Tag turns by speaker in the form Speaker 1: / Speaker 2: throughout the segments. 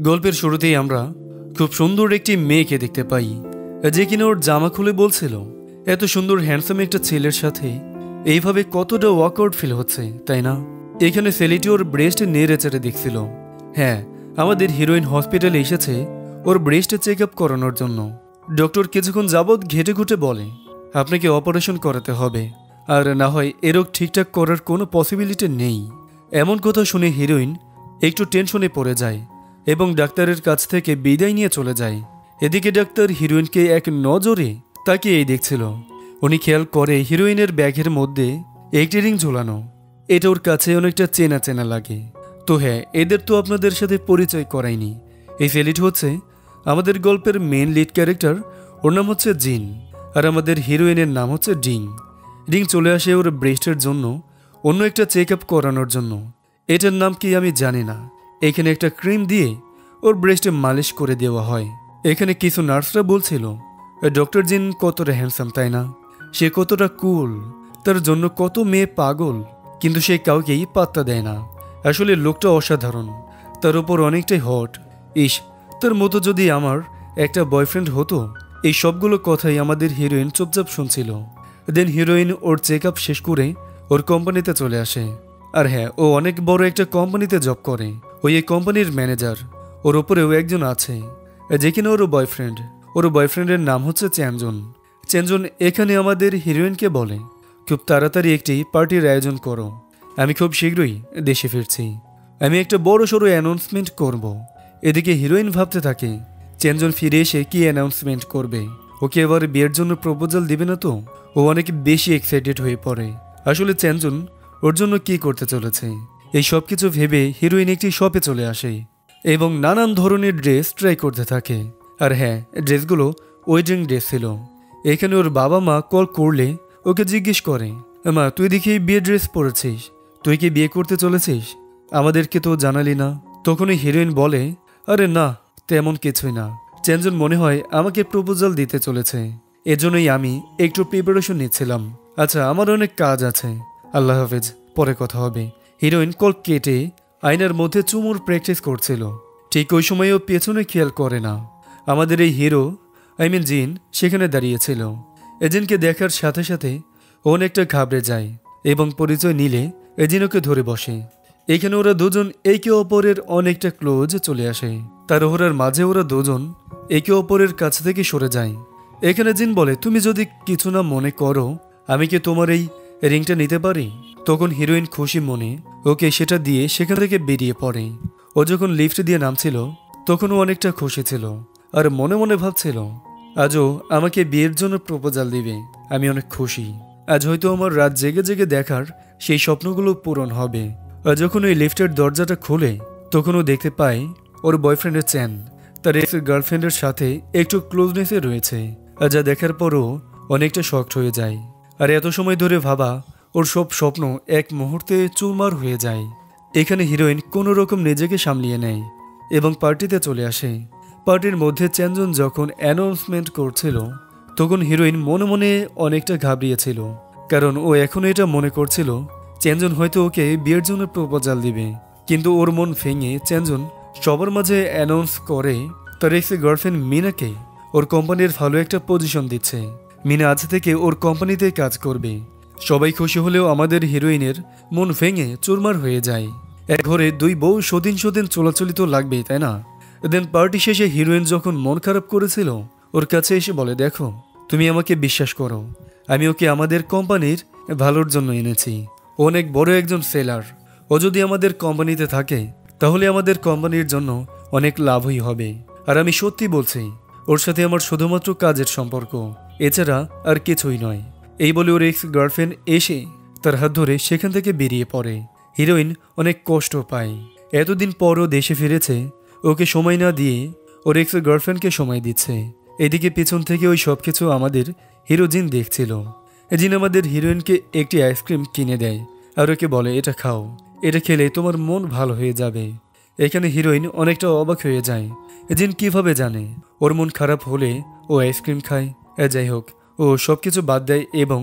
Speaker 1: গল্পের শুরুতেই আমরা খুব সুন্দর একটি মেয়েকে দেখতে পাই, যে কিনা ওর জামা খুলে বলছিল এত সুন্দর হ্যান্ডসাম একটা ছেলের সাথে এইভাবে কতটা ওয়াকওয়ার্ড ফিল হচ্ছে, তাই না? এখানে সেলিটি ওর ব্রেস্টে নেড়ে চেড়ে দেখছিল। হ্যাঁ, আমাদের হিরোইন হসপিটালে এসেছে ওর ব্রেস্টে চেক আপ করানোর জন্য। ডক্টর কিছুক্ষণ যাবৎ ঘেটে ঘুটে বলে আপনাকে অপারেশন করাতে হবে, আর না হয় এ রোগ ঠিকঠাক করার কোনো পসিবিলিটি নেই। এমন কথা শুনে হিরোইন একটু টেনশনে পড়ে যায় এবং ডাক্তারের কাছ থেকে বিদায় নিয়ে চলে যায়। এদিকে ডাক্তার হিরোইনকে এক নজরে তাকিয়েই দেখছিল। উনি খেয়াল করে হিরোইনের ব্যাগের মধ্যে একটি রিং ঝোলানো। এটা ওর কাছে অনেকটা চেনা চেনা লাগে। তো হ্যাঁ, এদের তো আপনাদের সাথে পরিচয় করায়নি। এই সেলিট হচ্ছে আমাদের গল্পের মেন লিড ক্যারেক্টার। ওর নাম হচ্ছে জিন, আর আমাদের হিরোইনের নাম হচ্ছে ডিং। ডিং চলে আসে ওর ব্রেস্টের জন্য অন্য একটা চেক আপ করানোর জন্য। এটার নাম কি আমি জানি না। এখানে একটা ক্রিম দিয়ে ওর ব্রেস্টে মালিশ করে দেওয়া হয়। এখানে কিছু নার্সরা বলছিল ডক্টর জিন কতটা হ্যান্ডসাম, তাই না? সে কতটা কুল, তার জন্য কত মেয়ে পাগল, কিন্তু সে কাউকেই পাত্তা দেয় না। আসলে লোকটা অসাধারণ, তার উপর অনেকটাই হট। ইস, তার মতো যদি আমার একটা বয়ফ্রেন্ড হতো। এই সবগুলো কথাই আমাদের হিরোইন চুপচাপ শুনছিল। দেন হিরোইন ওর চেক আপ শেষ করে ওর কোম্পানিতে চলে আসে। আর হ্যাঁ, ও অনেক বড় একটা কোম্পানিতে জব করে। ওই এই কোম্পানির ম্যানেজার। ওর ওপরেও একজন আছে, যে কিনা ওর বয়ফ্রেন্ড। ওর বয়ফ্রেন্ডের নাম হচ্ছে চ্যানজন। চ্যানজন এখানে আমাদের হিরোইনকে বলে খুব তাড়াতাড়ি একটি পার্টির আয়োজন করো, আমি খুব শীঘ্রই দেশে ফিরছি, আমি একটা বড় সড়ো অ্যানাউন্সমেন্ট করব। এদিকে হিরোইন ভাবতে থাকে চ্যানজন ফিরে এসে কি অ্যানাউন্সমেন্ট করবে। ওকে এবার বিয়ের জন্য প্রপোজাল দিবে না তো? ও অনেক বেশি এক্সাইটেড হয়ে পড়ে। আসলে চ্যানজন ওর জন্য কি করতে চলেছে এই সব কিছু ভেবে হিরোইন একটি শপে চলে আসে এবং নানান ধরনের ড্রেস ট্রাই করতে থাকে। আর হ্যাঁ, ড্রেসগুলো ওয়েডিং ড্রেস ছিল। এখানে ওর বাবা মা কল করলে ওকে জিজ্ঞেস করে, মা তুই দেখি বিয়ে ড্রেস পরেছিস, তুই কি বিয়ে করতে চলেছিস? আমাদেরকে তো জানালি না। তখনই হিরোইন বলে, আরে না, তেমন কিছুই না। চ্যানজন মনে হয় আমাকে প্রপোজাল দিতে চলেছে, এজন্যই আমি একটু প্রিপারেশন নিচ্ছিলাম। আচ্ছা, আমার অনেক কাজ আছে, আল্লাহ হাফেজ, পরে কথা হবে। হিরোইন কল কেটে আয়নার মধ্যে চুমুর প্র্যাকটিস করছিল। ঠিক ওই সময়ও পেছনে খেয়াল করে না। আমাদের এই হিরো জিন সেখানে দাঁড়িয়েছিল। এজেন্টকে দেখার সাথে সাথে ও অনেকটা ঘাবড়ে যায় এবং পরিচয় নিলে এজিন ওকে ধরে বসে। এখানে ওরা দুজন একে অপরের অনেকটা ক্লোজ চলে আসে। তার ওহরার মাঝে ওরা দুজন একে অপরের কাছ থেকে সরে যায়। এখানে জিন বলে, তুমি যদি কিছু না মনে করো, আমি কি তোমার এই রিংটা নিতে পারি? তখন হিরোইন খুশি মনে ওকে সেটা দিয়ে সেখান থেকে বেরিয়ে পড়ে। ও যখন লিফট দিয়ে নামছিল তখন ও অনেকটা খুশি ছিল, আর মনে মনে ভাবছিল আজও আমাকে বিয়ের জন্য প্রপোজাল দিবে। আমি অনেক খুশি, আজ হয়তো আমার রাত জেগে জেগে দেখার সেই স্বপ্নগুলো পূরণ হবে। আর যখন ওই লিফটের দরজাটা খুলে তখন ও দেখতে পায় ওর বয়ফ্রেন্ডের চ্যান তার এক্স গার্লফ্রেন্ডের সাথে একটু ক্লোজনেসে রয়েছে, আর যা দেখার পরও অনেকটা শকড হয়ে যায়। আর এত সময় ধরে ভাবা ওর সব স্বপ্ন এক মুহূর্তে চুরমার হয়ে যায়। এখানে হিরোইন কোনো রকম নিজেকে সামলিয়ে নেয় এবং পার্টিতে চলে আসে। পার্টির মধ্যে চ্যানজন যখন অ্যানাউন্সমেন্ট করছিল তখন হিরোইন মনে মনে অনেকটা ঘাবড়িয়েছিল, কারণ ও এখনো এটা মনে করছিল চ্যানজন হয়তো ওকে বিয়ের জন্য প্রপোজাল দিবে। কিন্তু ওর মন ভেঙে চ্যানজন সবার মাঝে অ্যানাউন্স করে তার এক্স গার্লফ্রেন্ড মিনাকে ওর কোম্পানির ভালো একটা পজিশন দিচ্ছে। মিনা আজ থেকে ওর কোম্পানিতে কাজ করবে। সবাই খুশি হলেও আমাদের হিরোইনের মন ভেঙে চুরমার হয়ে যায়। এক ঘরে দুই বউ সদিন সদিন চলাচলি তো লাগবেই, তাই না? দেন পার্টি শেষে হিরোইন যখন মন খারাপ করেছিল ওর কাছে এসে বলে, দেখো তুমি আমাকে বিশ্বাস করো, আমি ওকে আমাদের কোম্পানির ভালোর জন্য এনেছি। ও অনেক বড় একজন সেলার। ও যদি আমাদের কোম্পানিতে থাকে তাহলে আমাদের কোম্পানির জন্য অনেক লাভই হবে। আর আমি সত্যি বলছি, ওর সাথে আমার শুধুমাত্র কাজের সম্পর্ক, এছাড়া আর কিছুই নয়। এই বলে ওর এক্স গার্লফ্রেন্ড এসে তার হাত ধরে সেখান থেকে বেরিয়ে পড়ে। হিরোইন অনেক কষ্ট পায়। এতদিন পরও দেশে ফিরেছে, ওকে সময় না দিয়ে ওর এক্স গার্লফ্রেন্ডকে সময় দিচ্ছে। এদিকে পিছন থেকে ওই সব কিছু আমাদের হিরো জিন দেখছিল। জিন আমাদের হিরোইনকে একটি আইসক্রিম কিনে দেয় আর ওকে বলে, এটা খাও, এটা খেলে তোমার মন ভালো হয়ে যাবে। এখানে হিরোইন অনেকটা অবাক হয়ে যায়, জিন কিভাবে জানে ওর মন খারাপ হলে ও আইসক্রিম খায়। যাই হোক, ও সব কিছু বাদ দেয় এবং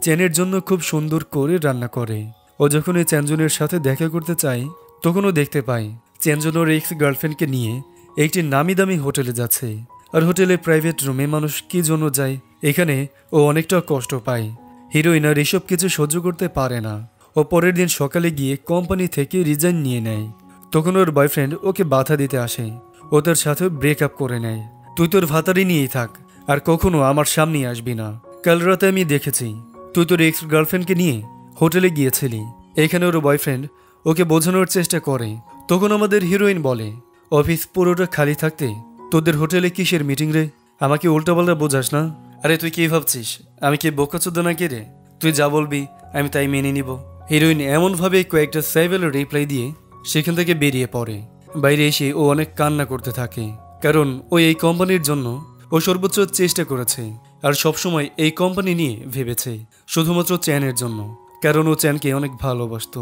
Speaker 1: চ্যানের জন্য খুব সুন্দর করে রান্না করে। ও যখন এই চ্যানজনের সাথে দেখা করতে চায় তখন ও দেখতে পায় চ্যানজন ওর এক্স গার্লফ্রেন্ডকে নিয়ে একটি নামি দামি হোটেলে যাচ্ছে। আর হোটেলে প্রাইভেট রুমে মানুষ কি জন্য যায়? এখানে ও অনেকটা কষ্ট পায়। হিরোইন আর এসব কিছু সহ্য করতে পারে না। ও পরের দিন সকালে গিয়ে কোম্পানি থেকে রিজাইন নিয়ে নেয়। তখন ওর বয়ফ্রেন্ড ওকে বাধা দিতে আসে। ও তার সাথে ব্রেকআপ করে নেয়। তুই তোর ভাতারি নিয়েই থাক, আর কখনো আমার সামনে আসবি না। কাল রাতে আমি দেখেছি তুই তোর এক্স গার্লফ্রেন্ডকে নিয়ে হোটেলে গিয়েছিলি। এখানে ওর বয়ফ্রেন্ড ওকে বোঝানোর চেষ্টা করে। তখন আমাদের হিরোইন বলে, অফিস পুরোটা খালি থাকতে তোদের হোটেলে কিসের মিটিং রে? আমাকে উল্টাপাল্টা বোঝাস না। আরে তুই কি ভাবছিস আমি কি বোকাচোদা নাকি রে? তুই যা বলবি আমি তাই মেনে নিব। হিরোইন এমনভাবে কয়েকটা সাইবেলের রিপ্লাই দিয়ে সেখান থেকে বেরিয়ে পড়ে। বাইরে এসে ও অনেক কান্না করতে থাকে, কারণ ও এই কোম্পানির জন্য ও সর্বোচ্চ চেষ্টা করেছে। আর সবসময় এই কোম্পানি নিয়ে ভেবেছে শুধুমাত্র চ্যানের জন্য, কারণ ও চ্যানকে অনেক ভালোবাসত।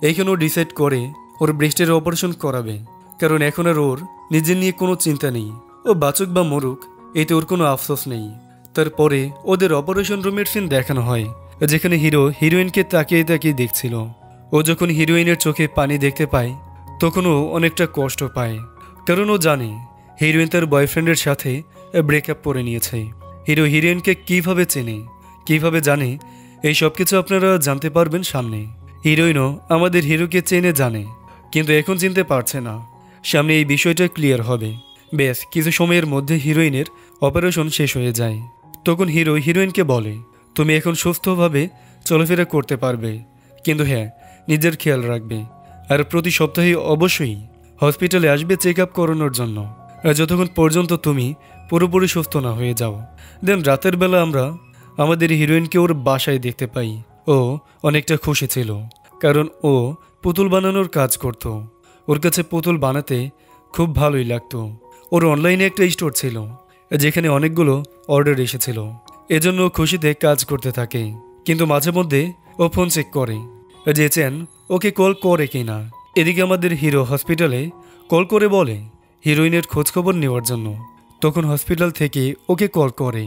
Speaker 1: এইখানে ও ডিসাইড করে ওর ব্রেস্টের অপারেশন করাবে, কারণ এখন আর ওর নিজের নিয়ে কোনো চিন্তা নেই। ও বাঁচুক বা মরুক এতে ওর কোনো আফসোস নেই। তারপরে ওদের অপারেশন রুমের সিন দেখানো হয়, যেখানে হিরো হিরোইনকে তাকিয়ে তাকিয়ে দেখছিল। ও যখন হিরোইনের চোখে পানি দেখতে পায় তখন ও অনেকটা কষ্ট পায়, কারণ ও জানে হিরোইন তার বয়ফ্রেন্ডের সাথে ব্রেকআপ করে নিয়েছে। হিরো হিরোইনকে কিভাবে চেনে, কিভাবে জানে, এই সব কিছু আপনারা জানতে পারবেন সামনে। হিরোইনও আমাদের হিরোকে চেনে জানে, কিন্তু এখন চিনতে পারছে না। সামনে এই বিষয়টা ক্লিয়ার হবে। বেশ কিছু সময়ের মধ্যে হিরোইনের অপারেশন শেষ হয়ে যায়। তখন হিরো হিরোইনকে বলে, তুমি এখন সুস্থভাবে চলাফেরা করতে পারবে, কিন্তু হ্যাঁ নিজের খেয়াল রাখবে। আর প্রতি সপ্তাহে অবশ্যই হসপিটালে আসবে চেক আপ করানোর জন্য, যতক্ষণ পর্যন্ত তুমি পুরোপুরি সুস্থ না হয়ে যাও। দেন রাতের বেলা আমরা আমাদের হিরোইনকে ওর বাসায় দেখতে পাই। ও অনেকটা খুশি ছিল, কারণ ও পুতুল বানানোর কাজ করত। ওর কাছে পুতুল বানাতে খুব ভালোই লাগতো। ওর অনলাইনে একটা স্টোর ছিল যেখানে অনেকগুলো অর্ডার এসেছিল, এজন্য ও খুশিতে কাজ করতে থাকে। কিন্তু মাঝে মধ্যে ও ফোন চেক করে যে চ্যান ওকে কল করে কিনা। এদিকে আমাদের হিরো হসপিটালে কল করে বলে হিরোইনের খোঁজখবর নেওয়ার জন্য। তখন হসপিটাল থেকে ওকে কল করে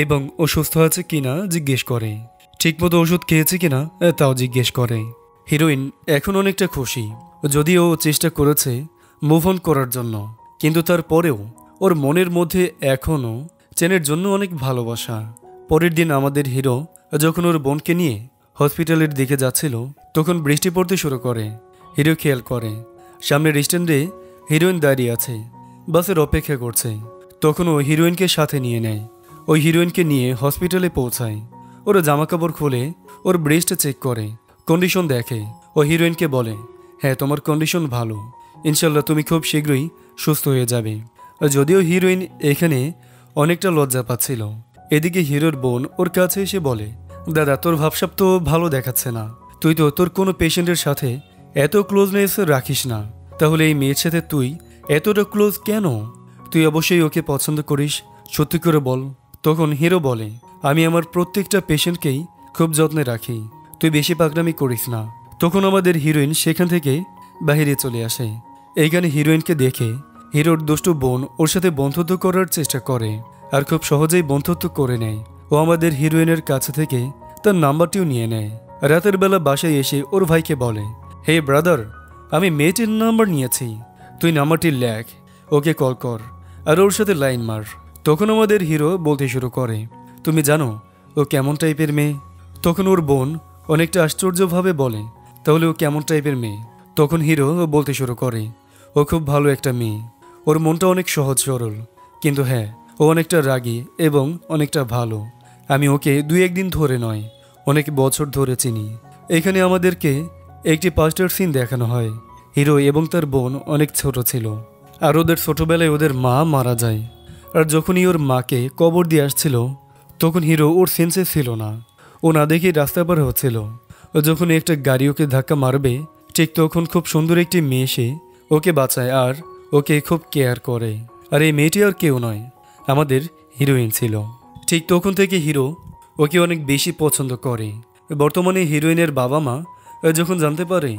Speaker 1: এবং ও সুস্থ আছে কিনা জিজ্ঞেস করে, ঠিকমতো ওষুধ খেয়েছে কিনা তাও জিজ্ঞেস করে। হিরোইন এখন অনেকটা খুশি, যদিও ও চেষ্টা করেছে মুভ অন করার জন্য, কিন্তু তারপরেও ওর মনের মধ্যে এখনও চ্যানের জন্য অনেক ভালোবাসা। পরের দিন আমাদের হিরো যখন ওর বোনকে নিয়ে হসপিটালের দিকে যাচ্ছিল তখন বৃষ্টি পড়তে শুরু করে। হিরো খেয়াল করে সামনের স্ট্যান্ডে হিরোইন দাঁড়িয়ে আছে, বাসের অপেক্ষা করছে। তখন ও হিরোইনকে সাথে নিয়ে নেয়। ওই হিরোইনকে নিয়ে হসপিটালে পৌঁছায়। ওর জামাকাপড় খুলে ওর ব্রেস্ট চেক করে, কন্ডিশন দেখে। ও হিরোইনকে বলে, হ্যাঁ তোমার কন্ডিশন ভালো, ইনশাল্লাহ তুমি খুব শীঘ্রই সুস্থ হয়ে যাবে। যদিও হিরোইন এখানে অনেকটা লজ্জা পাচ্ছিল। এদিকে হিরোর বোন ওর কাছে এসে বলে, দাদা তোর ভাবসাব তো ভালো দেখাচ্ছে না, তুই তো তোর কোনো পেশেন্টের সাথে এত ক্লোজনেস রাখিস না, তাহলে এই মেয়ের সাথে তুই এতটা ক্লোজ কেন? তুই অবশ্যই ওকে পছন্দ করিস, সত্যি করে বল। তখন হিরো বলে, আমি আমার প্রত্যেকটা পেশেন্টকেই খুব যত্নে রাখি, তুই বেশি পাগলামি করিস না। তখন আমাদের হিরোইন সেখান থেকে বাহিরে চলে আসে। এইখানে হিরোইনকে দেখে হিরোর দুষ্টু বোন ওর সাথে বন্ধুত্ব করার চেষ্টা করে, আর খুব সহজেই বন্ধুত্ব করে নেয়। ও আমাদের হিরোইনের কাছে থেকে তার নাম্বারটিও নিয়ে নেয়। রাতের বেলা বাসায় এসে ওর ভাইকে বলে, হে ব্রাদার, আমি মেয়েটির নাম্বার নিয়েছি, তুই নাম্বারটি লেখ, ওকে কল কর আর ওর সাথে লাইন মার। তখন আমাদের হিরো বলতে শুরু করে, তুমি জানো ও কেমন টাইপের মেয়ে? তখন ওর বোন অনেকটা আশ্চর্যভাবে বলে, তাহলে ও কেমন টাইপের মেয়ে? তখন হিরো বলতে শুরু করে, ও খুব ভালো একটা মেয়ে, ওর মনটা অনেক সহজ সরল, কিন্তু হ্যাঁ ও অনেকটা রাগী এবং অনেকটা ভালো। আমি ওকে 2-1 দিন ধরে নয়, অনেক বছর ধরে চিনি। এখানে আমাদেরকে একটি পাস্টের সিন দেখানো হয়। হিরো এবং তার বোন অনেক ছোট ছিল, আর ওদের ছোটবেলায় ওদের মা মারা যায়। আর যখনই ওর মাকে কবর দিয়ে আসছিল তখন হিরো ওর সেন্সে ছিল না, ও না দেখে রাস্তা পার হচ্ছিল। ও যখন একটা গাড়ি ওকে ধাক্কা মারবে ঠিক তখন খুব সুন্দর একটি মেয়ে এসে ওকে বাঁচায় আর ওকে খুব কেয়ার করে। আর এই মেয়েটি আর কেউ নয়, আমাদের হিরোইন ছিল। ঠিক তখন থেকে হিরো ওকে অনেক বেশি পছন্দ করে। বর্তমানে হিরোইনের বাবা মা যখন জানতে পারে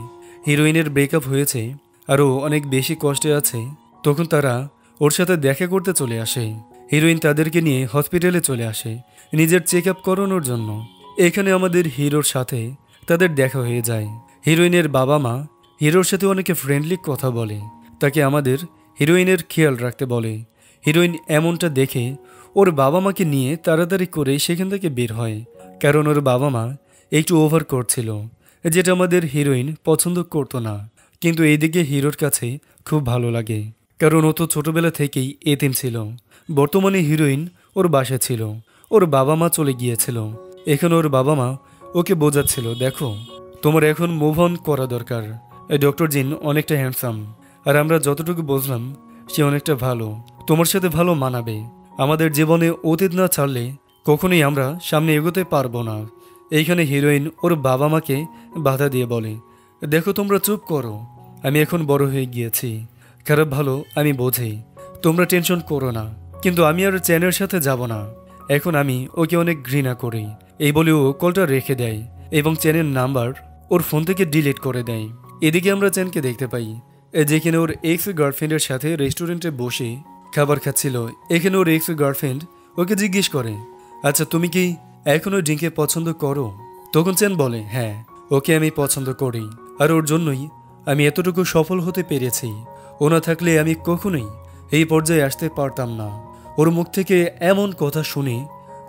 Speaker 1: হিরোইনের ব্রেকআপ হয়েছে আর ও অনেক বেশি কষ্টে আছে তখন তারা ওর সাথে দেখা করতে চলে আসে। হিরোইন তাদেরকে নিয়ে হসপিটালে চলে আসে নিজের চেক আপ করানোর জন্য। এখানে আমাদের হিরোর সাথে তাদের দেখা হয়ে যায়। হিরোইনের বাবা মা হিরোর সাথে অনেকে ফ্রেন্ডলি কথা বলে, তাকে আমাদের হিরোইনের খেয়াল রাখতে বলে। হিরোইন এমনটা দেখে ওর বাবা মাকে নিয়ে তাড়াতাড়ি করে সেখান থেকে বের হয়, কারণ ওর বাবা মা একটু ওভার করছিল, যেটা আমাদের হিরোইন পছন্দ করতো না। কিন্তু এইদিকে হিরোর কাছে খুব ভালো লাগে, কারণ ও তো ছোটবেলা থেকেই এতিম ছিল। বর্তমানে হিরোইন ওর বাসা ছিল, ওর বাবা মা চলে গিয়েছিল। এখন ওর বাবা মা ওকে বোঝাচ্ছিল, দেখো তোমার এখন মুভ অন করা দরকার। এই ডক্টর জিন অনেকটা হ্যান্ডসাম, আর আমরা যতটুকু বুঝলাম সে অনেকটা ভালো, তোমার সাথে ভালো মানাবে। আমাদের জীবনে অতীত না ছাড়লে কখনোই আমরা সামনে এগোতে পারবো না। এইখানে হিরোইন ওর বাবা মাকে বাধা দিয়ে বলে, দেখো তোমরা চুপ করো, আমি এখন বড় হয়ে গিয়েছি, খারাপ ভালো আমি বোঝি, তোমরা টেনশন করো না। কিন্তু আমি আর চ্যানের সাথে যাব না, এখন আমি ওকে অনেক ঘৃণা করি। এই বলে ও কলটা রেখে দেয় এবং চ্যানের নাম্বার ওর ফোন থেকে ডিলিট করে দেয়। এদিকে আমরা চ্যানকে দেখতে পাই, যেখানে ওর এক্স গার্লফ্রেন্ডের সাথে রেস্টুরেন্টে বসে খাবার খাচ্ছিল। এখানে ওর এক্স গার্লফ্রেন্ড ওকে জিজ্ঞেস করে, আচ্ছা তুমি কি এখনও ড্রিঙ্কে পছন্দ করো? তখন চ্যান বলে, হ্যাঁ, ওকে আমি পছন্দ করি, আর ওর জন্যই আমি এতটুকু সফল হতে পেরেছি। ও না থাকলে আমি কখনোই এই পর্যায়ে আসতে পারতাম না। ওর মুখ থেকে এমন কথা শুনে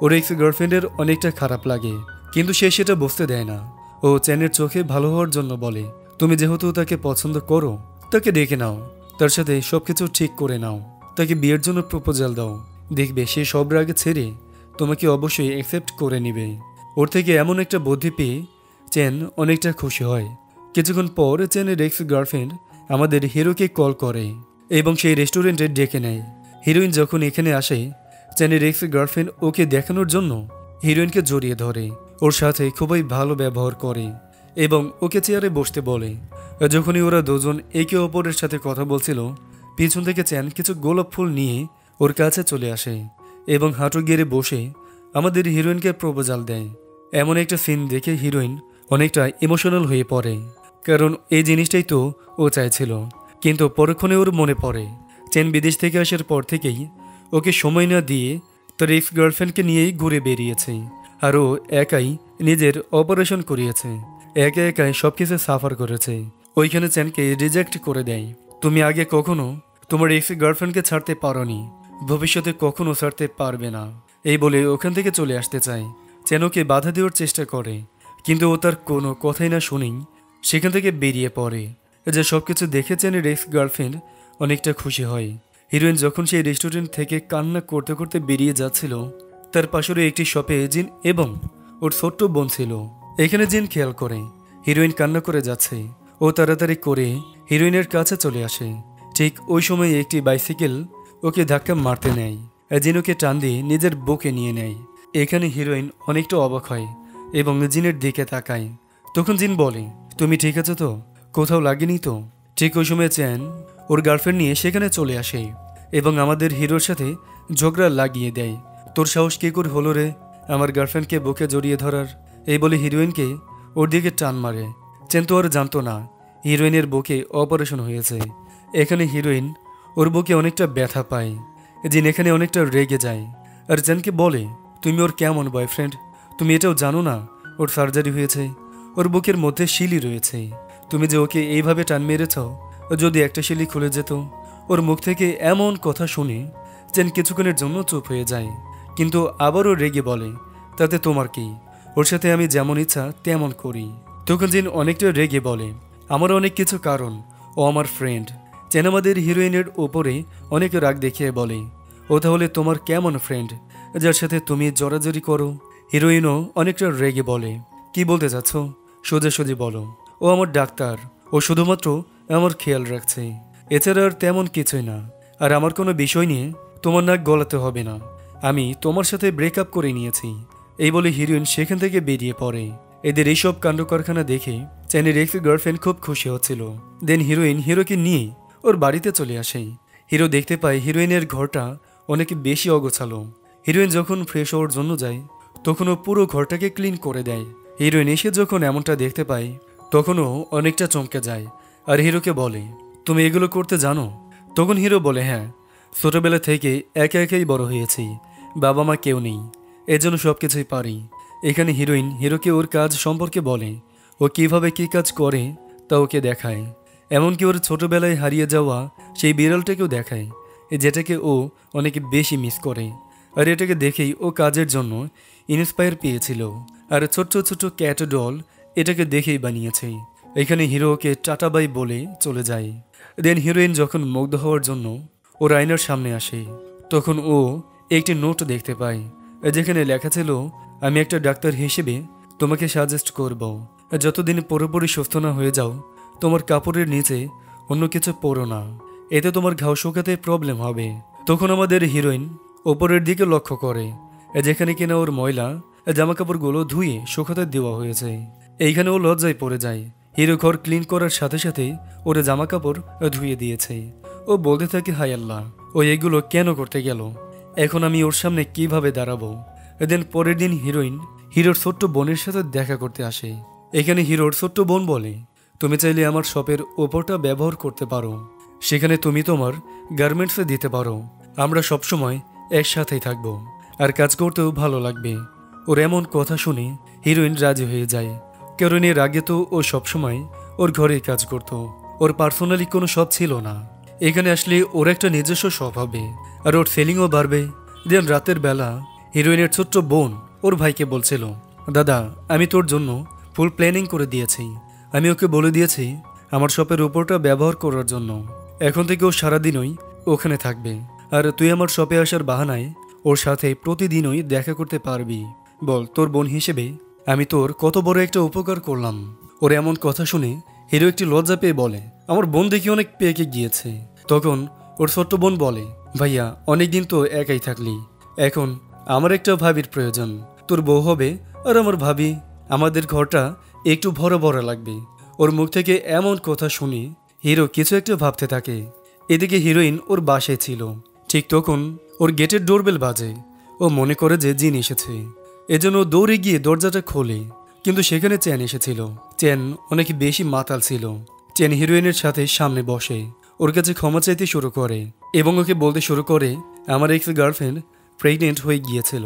Speaker 1: ওর এক্স গার্লফ্রেন্ডের অনেকটা খারাপ লাগে, কিন্তু সে সেটা বুঝতে দেয় না। ও চ্যানের চোখে ভালো হওয়ার জন্য বলে, তুমি যেহেতু তাকে পছন্দ করো, তাকে ডেকে নাও, তার সাথে সবকিছু ঠিক করে নাও, তাকে বিয়ের জন্য প্রপোজাল দাও, দেখবে সে সব রাগে ছেড়ে তোমাকে অবশ্যই অ্যাকসেপ্ট করে নেবে। ওর থেকে এমন একটা বুদ্ধি পেয়ে চ্যান অনেকটা খুশি হয়। কিছুক্ষণ পর চ্যানের এক্স গার্লফ্রেন্ড আমাদের হিরোকে কল করে এবং সেই রেস্টুরেন্টে ডেকে নেয়। হিরোইন যখন এখানে আসে, চ্যানের এক্স গার্লফ্রেন্ড ওকে দেখানোর জন্য হিরোইনকে জড়িয়ে ধরে, ওর সাথে খুবই ভালো ব্যবহার করে এবং ওকে চেয়ারে বসতে বলে। যখনই ওরা দুজন একে অপরের সাথে কথা বলছিল, পিছন থেকে চ্যান কিছু গোলাপ ফুল নিয়ে ওর কাছে চলে আসে এবং হাঁটু গেড়ে বসে আমাদের হিরোইনকে প্রপোজাল দেয়। এমন একটা সিন দেখে হিরোইন অনেকটা ইমোশনাল হয়ে পড়ে, কারণ এই জিনিসটাই তো ও চাইছিল। কিন্তু পরক্ষণে ওর মনে পড়ে চ্যান বিদেশ থেকে আসার পর থেকেই ওকে সময় না দিয়ে তার এক্স গার্লফ্রেন্ডকে নিয়েই ঘুরে বেরিয়েছে, আর ও একাই নিজের অপারেশন করিয়েছে, একা একাই সব কিছু সাফার করেছে। ওইখানে চ্যানকে রিজেক্ট করে দেয়। তুমি আগে কখনো তোমার এক্স গার্লফ্রেন্ডকে ছাড়তে পারোনি, ভবিষ্যতে কখনো ছাড়তে পারবে না, এই বলে ওখান থেকে চলে আসতে চায়। চ্যান ওকে বাধা দেওয়ার চেষ্টা করে, কিন্তু ও তার কোনো কথাই না শুনেই সেখান থেকে বেরিয়ে পড়ে। যে সব কিছু দেখে চ্যানের এক্স গার্লফ্রেন্ড অনেকটা খুশি হয়। হিরোইন যখন সেই রেস্টুরেন্ট থেকে কান্না করতে করতে বেরিয়ে যাচ্ছিল, তার পাশে একটি শপে জিন এবং ওর ছোট্ট বোন ছিল। এখানে জিন খেয়াল করে হিরোইন কান্না করে যাচ্ছে, ও তাড়াতাড়ি করে হিরোইনের কাছে চলে আসে। ঠিক ওই সময় একটি বাইসাইকেল ওকে ধাক্কা মারতে নেয়, জিন ওকে টান দিয়ে নিজের বুকে নিয়ে নেয়। এখানে হিরোইন অনেকটা অবাক হয় এবং জিনের দিকে তাকায়। তখন জিন বলে, তুমি ঠিক আছো তো, কোথাও লাগেনি তো? ঠিক ওই সময় চ্যান ওর গার্লফ্রেন্ড নিয়ে সেখানে চলে আসে এবং আমাদের হিরোর সাথে ঝগড়া লাগিয়ে দেয়। তোর সাহস কী করে হলো রে আমার গার্লফ্রেন্ডকে বুকে জড়িয়ে ধরার? এই বলে হিরোইনকে ওর দিকে টান মারে। চ্যান তো আর জানতো না হিরোইনের বুকে অপারেশন হয়েছে। এখানে হিরোইন ওর বুকে অনেকটা ব্যথা পায়। জিন এখানে অনেকটা রেগে যায় আর চ্যানকে বলে, তুমি ওর কেমন বয়ফ্রেন্ড? তুমি এটাও জানো না ওর সার্জারি হয়েছে, ওর বুকের মধ্যে শিলি রয়েছে। তুমি যে ওকে এইভাবে টান মেরেছ, যদি একটা শিলি খুলে যেত। ওর মুখ থেকে এমন কথা শুনে চ্যান কিছুক্ষণের জন্য চুপ হয়ে যায়, কিন্তু আবারও রেগে বলে, তাতে তোমার কি? ওর সাথে আমি যেমন ইচ্ছা তেমন করি। তখন জিন অনেকটা রেগে বলে, আমার অনেক কিছু কারণ, ও আমার ফ্রেন্ড। চ্যান আমাদের হিরোইনের ওপরে অনেক রাগ দেখিয়ে বলে, ও তাহলে তোমার কেমন ফ্রেন্ড যার সাথে তুমি জড়াজড়ি করো? হিরোইনও অনেকটা রেগে বলে, কি বলতে চাচ্ছ সোজাসুজি বলো। ও আমার ডাক্তার, ও শুধুমাত্র আমার খেয়াল রাখছে, এছাড়া আর তেমন কিছুই না। আর আমার কোনো বিষয় নিয়ে তোমার নাক গলাতে হবে না, আমি তোমার সাথে ব্রেকআপ করে নিয়েছি। এই বলে হিরোইন সেখান থেকে বেরিয়ে পড়ে। এদের এইসব কাণ্ড কারখানা দেখে চ্যানের এক্স গার্লফ্রেন্ড খুব খুশি হচ্ছিল। দেন হিরোইন হিরোকে নিয়ে ওর বাড়িতে চলে আসে। হিরো দেখতে পায় হিরোইনের ঘরটা অনেক বেশি অগোছালো। হিরোইন যখন ফ্রেশ হওয়ার জন্য যায়, তখন ও পুরো ঘরটাকে ক্লিন করে দেয়। হিরোইন এসে যখন এমনটা দেখতে পায়, তখনও অনেকটা চমকে যায় আর হিরোকে বলে, তুমি এগুলো করতে জানো? তখন হিরো বলে, হ্যাঁ, ছোটবেলা থেকে একা একাই বড় হয়েছি, বাবা মা কেউ নেই, এজন্য সব কিছুই পারি। এখানে হিরোইন হিরোকে ওর কাজ সম্পর্কে বলে, ও কিভাবে কী কাজ করে তা ওকে দেখায়। এমনকি ওর ছোটবেলায় হারিয়ে যাওয়া সেই বিড়ালটাকেও দেখায়, যেটাকে ও অনেক বেশি মিস করে। আর এটাকে দেখেই ও কাজের জন্য ইন্সপায়ার পেয়েছিল। আর ছোট্ট ছোট্ট ক্যাট ডল এটাকে দেখেই বানিয়েছে। এখানে হিরো ওকে টাটা বাই বলে চলে যায়। দেন হিরোইন যখন মুগ্ধ হওয়ার জন্য ওর আয়নার সামনে আসে, তখন ও একটি নোট দেখতে পায়, যেখানে লেখা ছিল, আমি একটা ডাক্তার হিসেবে তোমাকে সাজেস্ট করব, যতদিন পুরোপুরি সুস্থ না হয়ে যাও তোমার কাপড়ের নিচে অন্য কিছু পরো না, এতে তোমার ঘাও শুকাতে প্রবলেম হবে। তখন আমাদের হিরোইন ওপরের দিকে লক্ষ্য করে, যেখানে কিনা ওর ময়লা জামাকাপড়গুলো ধুয়ে শুকাতে দেওয়া হয়েছে। এইখানে ও লজ্জায় পড়ে যায়। হিরো ঘর ক্লিন করার সাথে সাথে ওর জামাকাপড় ধুয়ে দিয়েছে। ও বলতে থাকে, হায় আল্লাহ, ও এগুলো কেন করতে গেল, এখন আমি ওর সামনে কিভাবে দাঁড়াবো। দেন পরের দিন হিরোইন হিরোর ছোট্ট বোনের সাথে দেখা করতে আসে। এখানে হিরোর ছোট্ট বোন বলে, তুমি চাইলে আমার শপের ওপরটা ব্যবহার করতে পারো, সেখানে তুমি তোমার গার্মেন্টসে দিতে পারো, আমরা সবসময় একসাথেই থাকবো, আর কাজ করতেও ভালো লাগবে। ওর এমন কথা শুনে হিরোইন রাজি হয়ে যায়, কারণ এর আগে তো ও সবসময় ওর ঘরেই কাজ করত, ওর পার্সোনালি কোনো শপ ছিল না। এখানে আসলে ওর একটা নিজস্ব শপ হবে, আর ওর সেলিংও বাড়বে। দেন রাতের বেলা হিরোইনের ছোট্ট বোন ওর ভাইকে বলছিল, দাদা, আমি তোর জন্য ফুল প্ল্যানিং করে দিয়েছি, আমি ওকে বলে দিয়েছি আমার শপের উপরটা ব্যবহার করার জন্য, এখন থেকে ও সারাদিনই ওখানে থাকবে, আর তুই আমার শপে আসার বাহানায় ওর সাথে প্রতিদিনই দেখা করতে পারবি। বল, তোর বোন হিসেবে আমি তোর কত বড় একটা উপকার করলাম। ওর এমন কথা শুনে হিরো একটি লজ্জা পেয়ে বলে, আমার বোন দেখি অনেক পেকে গিয়েছে। তখন ওর ছোট্ট বোন বলে, ভাইয়া, অনেকদিন তো একাই থাকলি, এখন আমার একটা ভাবির প্রয়োজন, তোর বউ হবে আর আমার ভাবি, আমাদের ঘরটা একটু ভরা ভরা লাগবে। ওর মুখ থেকে এমন কথা শুনে হিরো কিছু একটা ভাবতে থাকে। এদিকে হিরোইন ওর বাসায় ছিল। ঠিক তখন ওর গেটের ডোরবেল বাজে। ও মনে করে যে জিন এসেছে, এজন্য দৌড়ে গিয়ে দরজাটা খোলে, কিন্তু সেখানে চ্যান এসেছিল। চ্যান অনেক বেশি মাতাল ছিল। চ্যান হিরোইনের সাথে সামনে বসে ওর কাছে ক্ষমা চাইতে শুরু করে এবং ওকে বলতে শুরু করে, আমার এক্স গার্লফ্রেন্ড প্রেগনেন্ট হয়ে গিয়েছিল,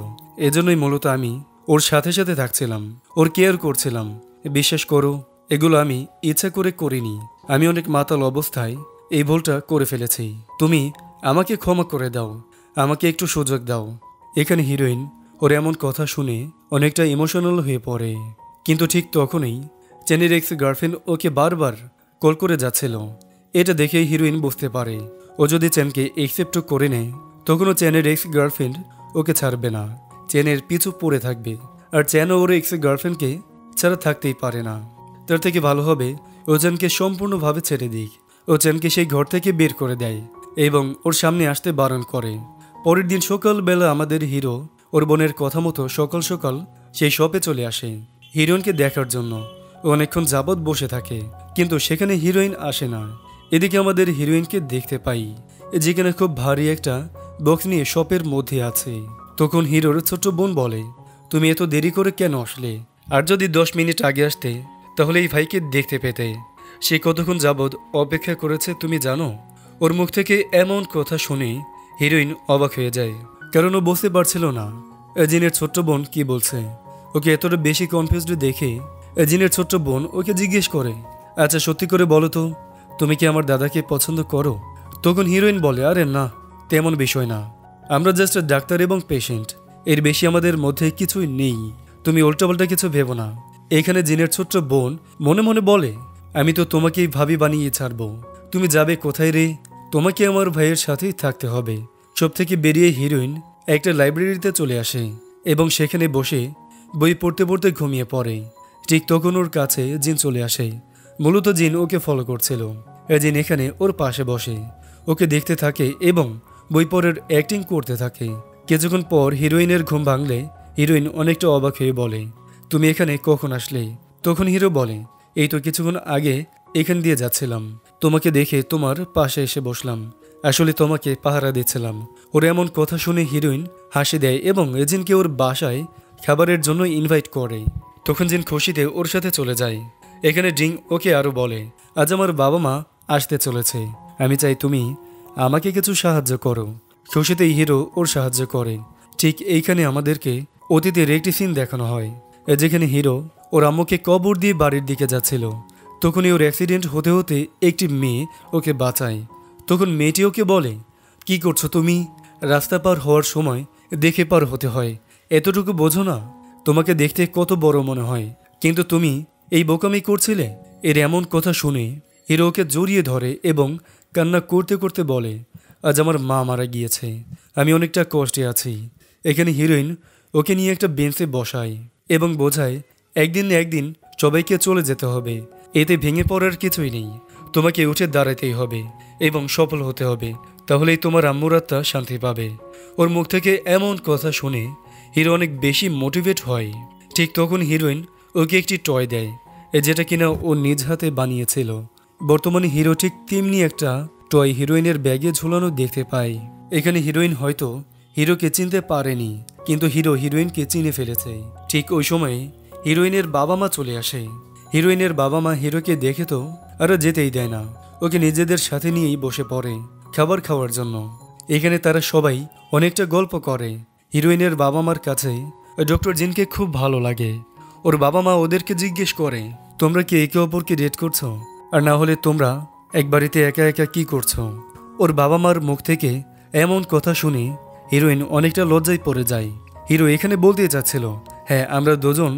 Speaker 1: এজন্যই মূলত আমি ওর সাথে সাথে থাকছিলাম, ওর কেয়ার করছিলাম। বিশ্বাস করো, এগুলো আমি ইচ্ছা করে করিনি, আমি অনেক মাতাল অবস্থায় এই ভুলটা করে ফেলেছি, তুমি আমাকে ক্ষমা করে দাও, আমাকে একটু সুযোগ দাও। এখানে হিরোইন ওর এমন কথা শুনে অনেকটা ইমোশনাল হয়ে পড়ে। কিন্তু ঠিক তখনই চ্যানের এক্স গার্লফ্রেন্ড ওকে বারবার কল করে যাচ্ছিল। এটা দেখেই হিরোইন বুঝতে পারে, ও যদি চ্যানকে একসেপ্ট করে নেয় তখনও চ্যানের এক্স গার্লফ্রেন্ড ওকে ছাড়বে না, চ্যানের পিছু পড়ে থাকবে। আর চ্যানও ওর এক্স গার্লফ্রেন্ডকে ছাড়া থাকতেই পারে না। তার থেকে ভালো হবে ও চ্যানকে সম্পূর্ণভাবে ছেড়ে দিক। ও চ্যানকে সেই ঘর থেকে বের করে দেয় এবং ওর সামনে আসতে বারণ করে। পরের দিন সকালবেলা আমাদের হিরো ওর বোনের কথা মতো সকাল সকাল সেই শপে চলে আসে হিরোইনকে দেখার জন্য। ও অনেকক্ষণ যাবৎ বসে থাকে, কিন্তু সেখানে হিরোইন আসে না। এদিকে আমাদের হিরোইনকে দেখতে পাই, যেখানে খুব ভারী একটা বক্স নিয়ে শপের মধ্যে আছে। তখন হিরোর ছোট্ট বোন বলে, তুমি এত দেরি করে কেন আসলে? আর যদি 10 মিনিট আগে আসতে তাহলে এই ভাইকে দেখতে পেতে। সে কতক্ষণ যাবৎ অপেক্ষা করেছে তুমি জানো? ওর মুখ থেকে এমন কথা শুনে হিরোইন অবাক হয়ে যায়, কারণ ও বুঝতে পারছিল না জিনের ছোট্ট বোন কি বলছে। ওকে এতটা বেশি কনফিউজড দেখে জিনের ছোট্ট বোন ওকে জিজ্ঞেস করে, আচ্ছা সত্যি করে বলো তো, তুমি কি আমার দাদাকে পছন্দ করো? তখন হিরোইন বলে, আরে না, তেমন বিষয় না, আমরা জাস্ট ডাক্তার এবং পেশেন্ট, এর বেশি আমাদের মধ্যে কিছুই নেই, তুমি উল্টাপাল্টা কিছু ভেবো না। এখানে জিনের ছোট্ট বোন মনে মনে বলে, আমি তো তোমাকেই ভাবি বানিয়ে ছাড়বো, তুমি যাবে কোথায় রে? তোমাকে আমার ভাইয়ের সাথেই থাকতে হবে। সব থেকে বেরিয়ে হিরোইন একটা লাইব্রেরিতে চলে আসে এবং সেখানে বসে বই পড়তে পড়তে ঘুমিয়ে পড়ে। ঠিক তখন ওর কাছে জিন চলে আসে। মূলত জিন ওকে ফলো করছিল। জিন এখানে ওর পাশে বসে ওকে দেখতে থাকে এবং বই পড়ার অ্যাক্টিং করতে থাকে। কিছুক্ষণ পর হিরোইনের ঘুম ভাঙলে হিরোইন অনেকটা অবাক হয়ে বলে, তুমি এখানে কখন আসলে? তখন হিরো বলে, এই তো কিছুক্ষণ আগে এখান দিয়ে যাচ্ছিলাম, তোমাকে দেখে তোমার পাশে এসে বসলাম, আসলে তোমাকে পাহারা দিচ্ছিলাম। ওর এমন কথা শুনে হিরোইন হাসি দেয় এবং জিনকে ওর বাসায় খাবারের জন্য ইনভাইট করে। তখন জিন খুশিতে ওর সাথে চলে যায়। এখানে ড্রিং ওকে আরও বলে, আজ আমার বাবা মা আসতে চলেছে, আমি চাই তুমি আমাকে কিছু সাহায্য করো। খুশিতেই হিরো ওর সাহায্য করে। ঠিক এইখানে আমাদেরকে অতীতের একটি সিন দেখানো হয়, যেখানে হিরো ওর আম্মুকে কবর দিয়ে বাড়ির দিকে যাচ্ছিল। তখনই ওর অ্যাক্সিডেন্ট হতে হতে একটি মেয়ে ওকে বাঁচায়। তখন মেয়েটি ওকে বলে, কি করছো তুমি? রাস্তা পার হওয়ার সময় দেখে পার হতে হয়, এতটুকু বোঝো না? তোমাকে দেখতে কত বড় মনে হয়, কিন্তু তুমি এই বোকামি করছিলে। এর এমন কথা শুনে হিরো ওকে জড়িয়ে ধরে এবং কান্না করতে করতে বলে, আজ আমার মা মারা গিয়েছে, আমি অনেকটা কষ্টে আছি। এখানে হিরোইন ওকে নিয়ে একটা বেঞ্চে বসায় এবং বোঝায়, একদিন না একদিন সবাইকে চলে যেতে হবে, এতে ভেঙে পড়ার কিছুই নেই। তোমাকে উঠে দাঁড়াতেই হবে এবং সফল হতে হবে, তাহলেই তোমার আম্মুর আত্মা শান্তি পাবে। ওর মুখ থেকে এমন কথা শুনে হিরো অনেক বেশি মোটিভেট হয়। ঠিক তখন হিরোইন ওকে একটি টয় দেয়, যেটা কিনা ও নিজ হাতে বানিয়েছিল। বর্তমানে হিরো ঠিক তেমনি একটা টয় হিরোইনের ব্যাগে ঝুলানো দেখতে পায়। এখানে হিরোইন হয়তো হিরোকে চিনতে পারেনি, কিন্তু হিরো হিরোইনকে চিনে ফেলেছে। ঠিক ওই সময়ে হিরোইনের বাবা মা চলে আসে। হিরোইনের বাবা মা হিরোকে দেখে তো আর যেতেই দেয় না, ওকে নিজেদের সাথে নিয়েই বসে পড়ে খাবার খাওয়ার জন্য। এখানে তারা সবাই অনেকটা গল্প করে। হিরোইনের বাবা মার কাছে ডক্টর জিনকে খুব ভালো লাগে। ওর বাবা মা ওদেরকে জিজ্ঞেস করে, তোমরা কি একে অপরকে ডেট করছো? আর না হলে তোমরা এক বাড়িতে একা একা কি করছো? ওর বাবা মার মুখ থেকে এমন কথা শুনে হিরোইন অনেকটা লজ্জায় পড়ে যায়। হিরো এখানে বলতে চাচ্ছিল, হ্যাঁ আমরা দুজন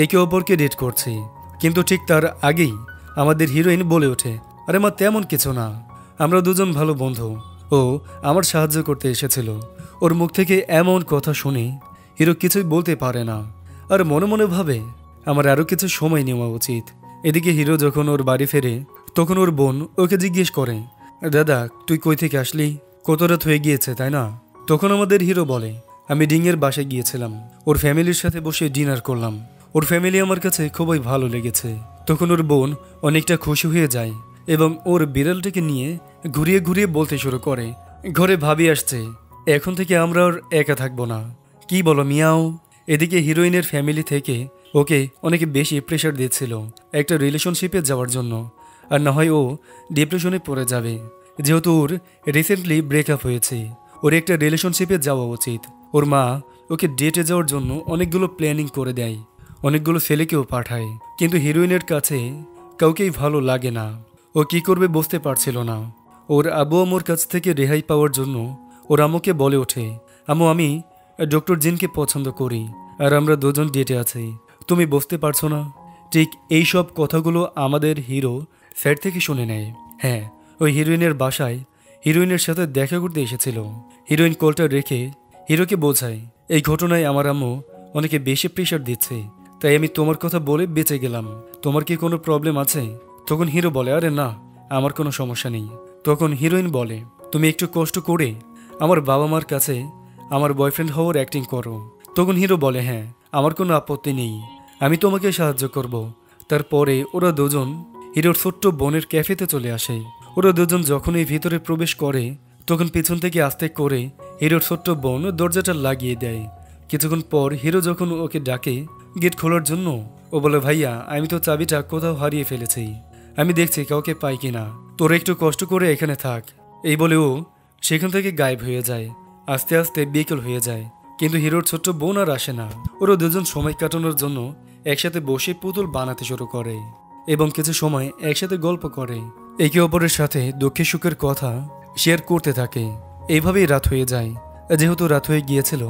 Speaker 1: একে অপরকে ডেট করছি, কিন্তু ঠিক তার আগেই আমাদের হিরোইন বলে ওঠে, আরে মা তেমন কিছু না, আমরা দুজন ভালো বন্ধু, ও আমার সাহায্য করতে এসেছিল। ওর মুখ থেকে এমন কথা শুনে হিরো কিছুই বলতে পারে না, আর মনে মনে ভাবে আমার আরও কিছু সময় নেওয়া উচিত। এদিকে হিরো যখন ওর বাড়ি ফেরে তখন ওর বোন ওকে জিজ্ঞেস করে, দাদা তুই কই থেকে আসলি? কত রাত হয়ে গিয়েছে তাই না? তখন আমাদের হিরো বলে, আমি ডিঙের বাসায় গিয়েছিলাম, ওর ফ্যামিলির সাথে বসে ডিনার করলাম, ওর ফ্যামিলি আমার কাছে খুবই ভালো লেগেছে। তখন ওর বোন অনেকটা খুশি হয়ে যায় এবং ওর বিড়ালটিকে নিয়ে ঘুরিয়ে ঘুরিয়ে বলতে শুরু করে, ঘরে ভাবি আসছে, এখন থেকে আমরা আর একা থাকবো না, কি বলো মিয়াও? এদিকে হিরোইনের ফ্যামিলি থেকে ওকে অনেক বেশি প্রেশার দিচ্ছিল একটা রিলেশনশিপে যাওয়ার জন্য, আর না হয় ও ডিপ্রেশনে পড়ে যাবে। যেহেতু ওর রিসেন্টলি ব্রেকআপ হয়েছে, ওর একটা রিলেশনশিপে যাওয়া উচিত। ওর মা ওকে ডেটে যাওয়ার জন্য অনেকগুলো প্ল্যানিং করে দেয়, অনেকগুলো ছেলেকেও পাঠায়, কিন্তু হিরোইনের কাছে কাউকেই ভালো লাগে না। ও কি করবে বুঝতে পারছিল না। ওর আব্বু আম্মুর কাছ থেকে রেহাই পাওয়ার জন্য ওর আম্মুকে বলে ওঠে, আম্মু আমি ডক্টর জিনকে পছন্দ করি, আর আমরা দুজন ডেটে আছি, তুমি বুঝতে পারছো না? ঠিক এই সব কথাগুলো আমাদের হিরো স্যার থেকে শুনে নেয়। হ্যাঁ, ওই হিরোইনের বাসায় হিরোইনের সাথে দেখা করতে এসেছিল। হিরোইন কলটা রেখে হিরোকে বোঝায়, এই ঘটনায় আমার আম্মু অনেকে বেশি প্রেশার দিচ্ছে, তাই আমি তোমার কথা বলে বেঁচে গেলাম, তোমার কি কোনো প্রবলেম আছে? তখন হিরো বলে, আরে না, আমার কোনো সমস্যা নেই। তখন হিরোইন বলে, তুমি একটু কষ্ট করে আমার বাবা মার কাছে আমার বয়ফ্রেন্ড হওয়ার অ্যাক্টিং করো। তখন হিরো বলে, হ্যাঁ আমার কোনো আপত্তি নেই, আমি তোমাকে সাহায্য করব। তারপরে ওরা দুজন হিরোর ছোট্ট বোনের ক্যাফেতে চলে আসে। ওরা দুজন যখনই ভিতরে প্রবেশ করে তখন পিছন থেকে আস্তে করে হিরোর ছোট্ট বোন দরজাটা লাগিয়ে দেয়। কিছুক্ষণ পর হিরো যখন ওকে ডাকে গেট খোলার জন্য, ও বলে, ভাইয়া আমি তো চাবিটা কোথাও হারিয়ে ফেলেছি, আমি দেখছি কাউকে পাই কিনা, তোর একটু কষ্ট করে এখানে থাক। এই বলে ও সেখান থেকে গায়েব হয়ে যায়। আস্তে আস্তে বিকেল হয়ে যায়, কিন্তু হিরোর ছোট্ট বোন আর আসে না। ওরা দুজন সময় কাটানোর জন্য একসাথে বসে পুতুল বানাতে শুরু করে এবং কিছু সময় একসাথে গল্প করে, একে অপরের সাথে দুঃখে সুখের কথা শেয়ার করতে থাকে। এইভাবেই রাত হয়ে যায়। যেহেতু রাত হয়ে গিয়েছিল,